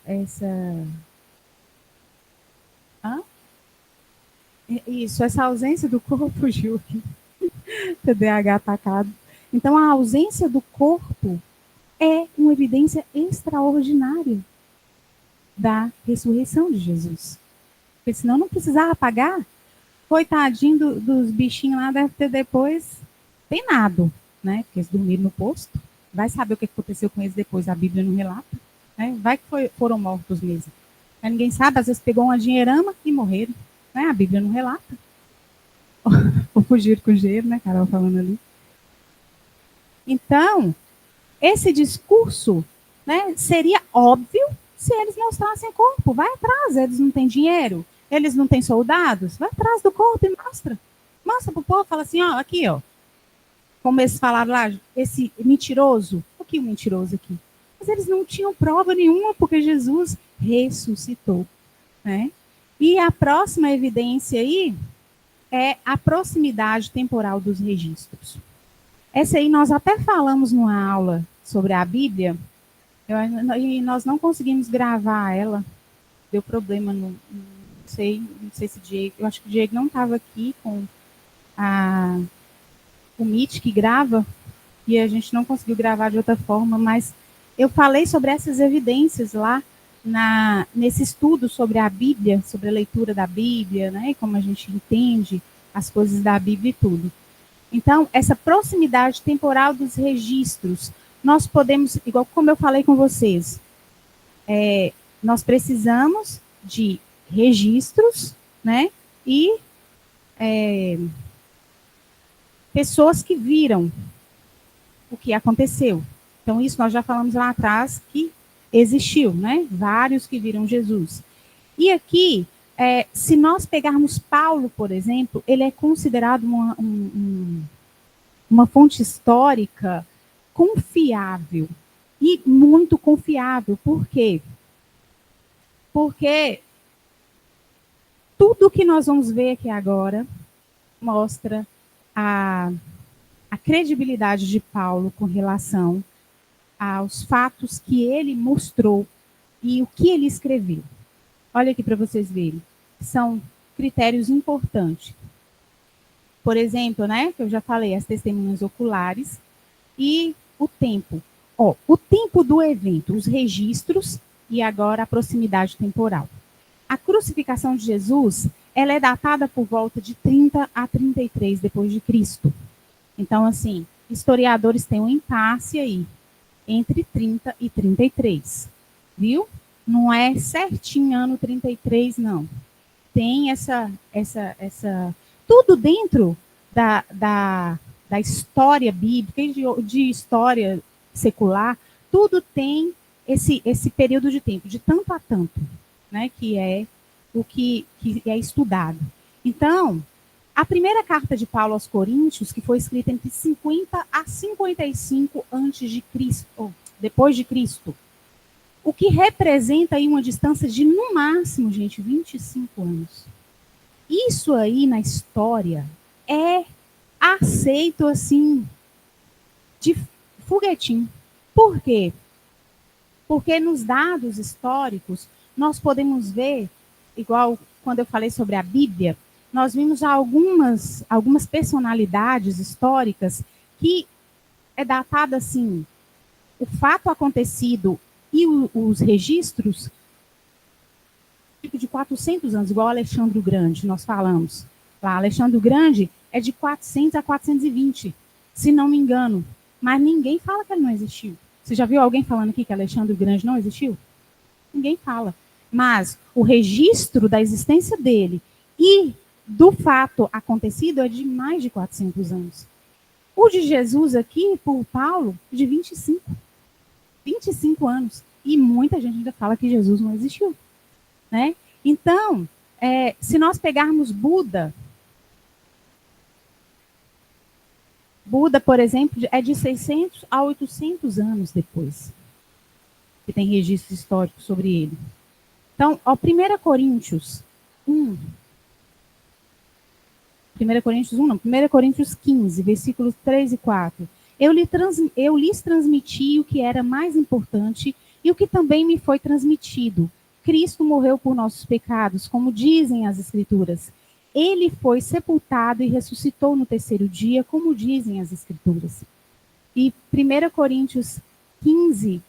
S1: Hã? Isso, essa ausência do corpo, Gil. TDAH atacado. Então, a ausência do corpo é uma evidência extraordinária da ressurreição de Jesus. Porque senão não precisava pagar. Coitadinho dos bichinhos lá, deve ter depois penado, né? Porque eles dormiram no posto. Vai saber o que aconteceu com eles depois, a Bíblia não relata. Né? Vai que foram mortos mesmo. Aí ninguém sabe, às vezes pegou uma dinheirama e morreram. Né? A Bíblia não relata. Ou fugiram com dinheiro, né, Carol falando ali. Então, esse discurso, né, seria óbvio se eles mostrassem corpo. Vai atrás, eles não têm dinheiro, eles não têm soldados, vai atrás do corpo e mostra. Mostra pro povo, fala assim, ó, aqui, ó. Como eles falaram lá, esse mentiroso. O que o mentiroso aqui? Mas eles não tinham prova nenhuma, porque Jesus ressuscitou. Né? E a próxima evidência aí é a proximidade temporal dos registros. Essa aí nós até falamos numa aula sobre a Bíblia, e nós não conseguimos gravar ela, deu problema, não sei se o Diego, eu acho que o Diego não estava aqui com o Meet que grava, e a gente não conseguiu gravar de outra forma, mas eu falei sobre essas evidências lá nesse estudo sobre a Bíblia, sobre a leitura da Bíblia, né, e como a gente entende as coisas da Bíblia e tudo. Então, essa proximidade temporal dos registros, nós podemos, igual como eu falei com vocês, nós precisamos de registros, né, e pessoas que viram o que aconteceu. Então, isso nós já falamos lá atrás que existiu, né? Vários que viram Jesus. E aqui, se nós pegarmos Paulo, por exemplo, ele é considerado uma fonte histórica confiável. E muito confiável. Por quê? Porque tudo que nós vamos ver aqui agora mostra a credibilidade de Paulo com relação aos fatos que ele mostrou e o que ele escreveu. Olha aqui para vocês verem. São critérios importantes. Por exemplo, né, que eu já falei, as testemunhas oculares e o tempo. O tempo do evento, os registros e agora a proximidade temporal. A crucificação de Jesus, ela é datada por volta de 30 a 33 depois de Cristo. Então, assim, historiadores têm um impasse aí. entre 30 e 33. Viu? Não é certinho ano 33, não. Tem tudo dentro da história bíblica e de história secular, tudo tem esse período de tempo, de tanto a tanto, né, que é o que é estudado. Então, a primeira carta de Paulo aos Coríntios, que foi escrita entre 50 a 55 antes de Cristo, depois de Cristo, o que representa aí uma distância de, no máximo, gente, 25 anos. Isso aí na história é aceito assim de foguetinho. Por quê? Porque nos dados históricos nós podemos ver, igual quando eu falei sobre a Bíblia, nós vimos algumas personalidades históricas que é datada assim, o fato acontecido e os registros de 400 anos, igual Alexandre o Grande, nós falamos. Lá, Alexandre o Grande é de 400 a 420, se não me engano. Mas ninguém fala que ele não existiu. Você já viu alguém falando aqui que Alexandre o Grande não existiu? Ninguém fala. Mas o registro da existência dele e do fato acontecido é de mais de 400 anos. O de Jesus aqui, por Paulo, de 25 anos. E muita gente ainda fala que Jesus não existiu. Né? Então, se nós pegarmos Buda, por exemplo, é de 600 a 800 anos depois, que tem registros históricos sobre ele. Então, 1 Coríntios 1, 1 Coríntios 15, versículos 3 e 4. Eu lhes transmiti o que era mais importante e o que também me foi transmitido. Cristo morreu por nossos pecados, como dizem as Escrituras. Ele foi sepultado e ressuscitou no terceiro dia, como dizem as Escrituras. E 1 Coríntios 15,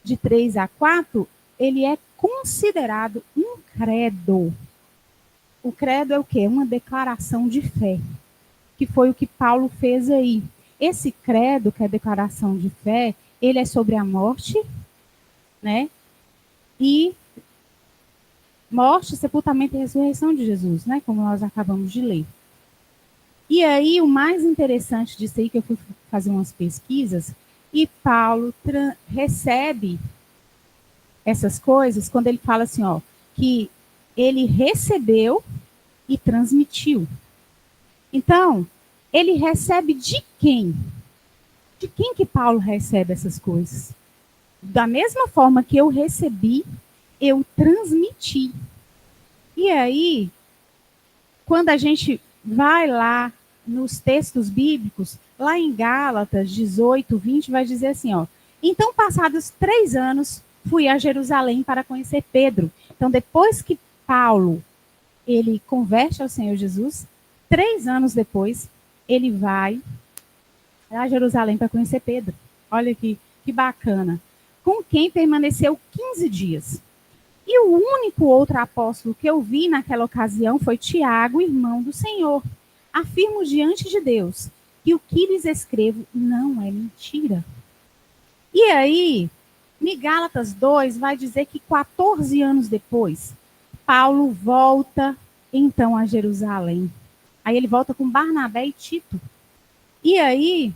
S1: de 3 a 4, ele é considerado um credo. O credo é o quê? Uma declaração de fé, que foi o que Paulo fez aí. Esse credo, que é a declaração de fé, ele é sobre a morte, né? E morte, sepultamento e ressurreição de Jesus, né? Como nós acabamos de ler. E aí, o mais interessante disso aí, que eu fui fazer umas pesquisas, e Paulo recebe essas coisas quando ele fala assim, ó, que ele recebeu e transmitiu. Então, ele recebe de quem? De quem que Paulo recebe essas coisas? Da mesma forma que eu recebi, eu transmiti. E aí, quando a gente vai lá nos textos bíblicos, lá em Gálatas 18, 20, vai dizer assim, ó, então passados 3 anos, fui a Jerusalém para conhecer Pedro. Então, depois que Paulo, ele converte ao Senhor Jesus, 3 anos depois, ele vai a Jerusalém para conhecer Pedro. Olha que bacana. Com quem permaneceu 15 dias. E o único outro apóstolo que eu vi naquela ocasião foi Tiago, irmão do Senhor. Afirmo diante de Deus que o que lhes escrevo não é mentira. E aí, em Gálatas 2, vai dizer que 14 anos depois, Paulo volta então a Jerusalém. Aí ele volta com Barnabé e Tito. E aí,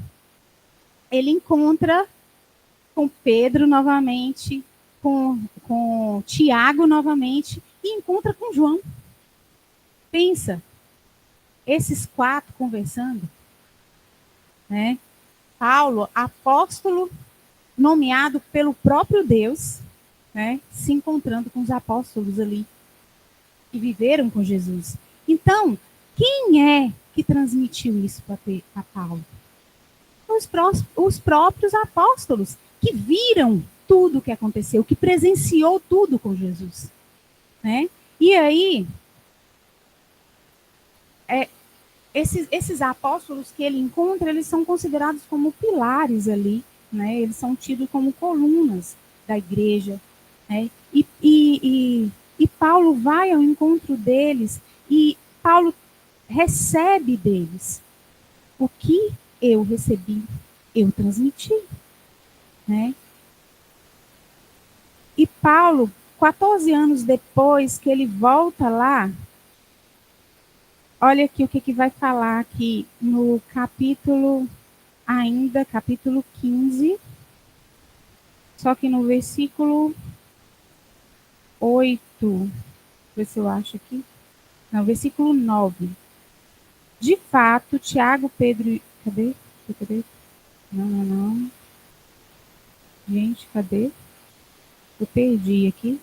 S1: ele encontra com Pedro novamente, com Tiago novamente, e encontra com João. Pensa, esses 4 conversando, né? Paulo, apóstolo nomeado pelo próprio Deus, né? Se encontrando com os apóstolos ali, que viveram com Jesus. Então, quem é que transmitiu isso para Paulo? Os próprios apóstolos, que viram tudo o que aconteceu, que presenciou tudo com Jesus. Né? E aí, esses apóstolos que ele encontra, eles são considerados como pilares ali, né? Eles são tidos como colunas da igreja. Né? E Paulo vai ao encontro deles e Paulo recebe deles. O que eu recebi, eu transmiti. né? E Paulo, 14 anos depois que ele volta lá, olha aqui o que vai falar aqui no capítulo, capítulo 15, só que no versículo 8, ver se eu acho aqui, não, versículo 9. De fato, Tiago, Pedro, cadê? Não. Gente, cadê? Eu perdi aqui.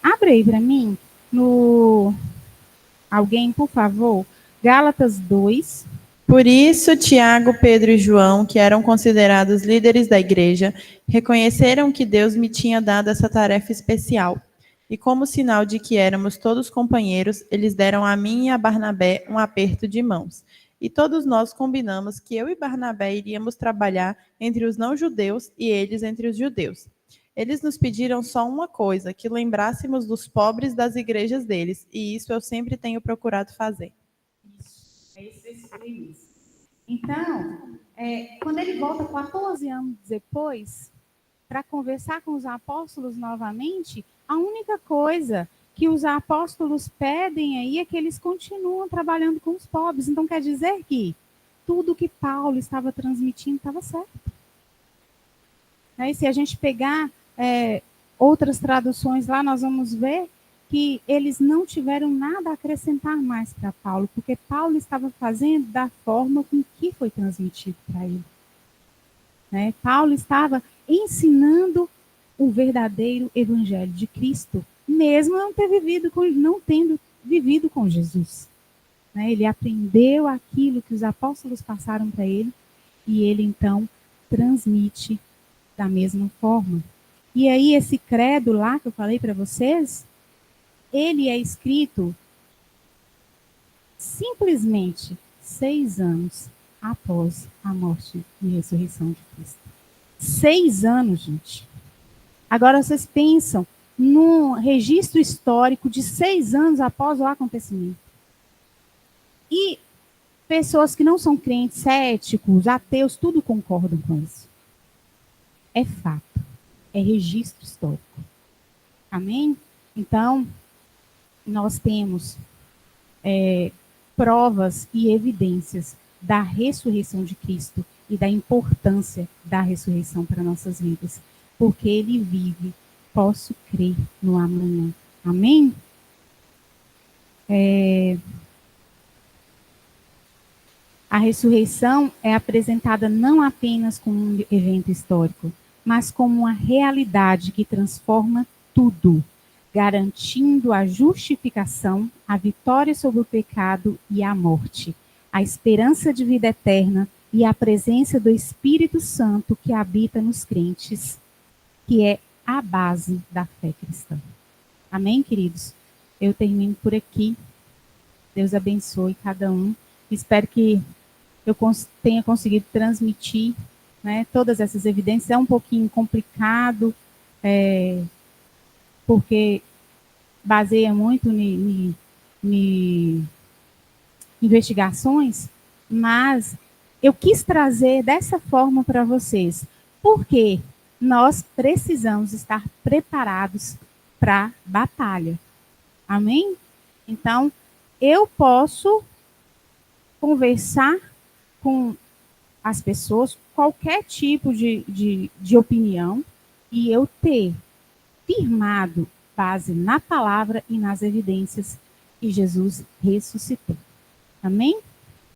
S1: Abre aí para mim, alguém, por favor, Gálatas 2.
S2: Por isso, Tiago, Pedro e João, que eram considerados líderes da igreja, reconheceram que Deus me tinha dado essa tarefa especial. E como sinal de que éramos todos companheiros, eles deram a mim e a Barnabé um aperto de mãos. E todos nós combinamos que eu e Barnabé iríamos trabalhar entre os não-judeus e eles entre os judeus. Eles nos pediram só uma coisa, que lembrássemos dos pobres das igrejas deles, e isso eu sempre tenho procurado fazer.
S1: Isso, é esse versículo aí. Então, quando ele volta 14 anos depois, para conversar com os apóstolos novamente, a única coisa que os apóstolos pedem aí é que eles continuam trabalhando com os pobres. Então, quer dizer que tudo que Paulo estava transmitindo estava certo. Aí, se a gente pegar outras traduções lá, nós vamos ver que eles não tiveram nada a acrescentar mais para Paulo, porque Paulo estava fazendo da forma com que foi transmitido para ele. Né? Paulo estava ensinando o verdadeiro evangelho de Cristo, mesmo não tendo vivido com Jesus. Né? Ele aprendeu aquilo que os apóstolos passaram para ele e ele então transmite da mesma forma. E aí esse credo lá que eu falei para vocês, ele é escrito simplesmente 6 anos após a morte e ressurreição de Cristo. 6 anos, gente. Agora vocês pensam num registro histórico de 6 anos após o acontecimento. E pessoas que não são crentes, céticos, ateus, tudo concordam com isso. É fato. É registro histórico. Amém? Então, nós temos provas e evidências da ressurreição de Cristo e da importância da ressurreição para nossas vidas. Porque ele vive, posso crer no amanhã. Amém? A ressurreição é apresentada não apenas como um evento histórico, mas como uma realidade que transforma tudo, garantindo a justificação, a vitória sobre o pecado e a morte, a esperança de vida eterna e a presença do Espírito Santo que habita nos crentes, que é a base da fé cristã. Amém, queridos? Eu termino por aqui. Deus abençoe cada um. Espero que eu tenha conseguido transmitir, né, todas essas evidências. É um pouquinho complicado, porque baseia muito em investigações, mas eu quis trazer dessa forma para vocês, porque nós precisamos estar preparados para a batalha. Amém? Então, eu posso conversar com as pessoas, qualquer tipo de opinião, e eu ter firmado base na palavra e nas evidências que Jesus ressuscitou. Amém?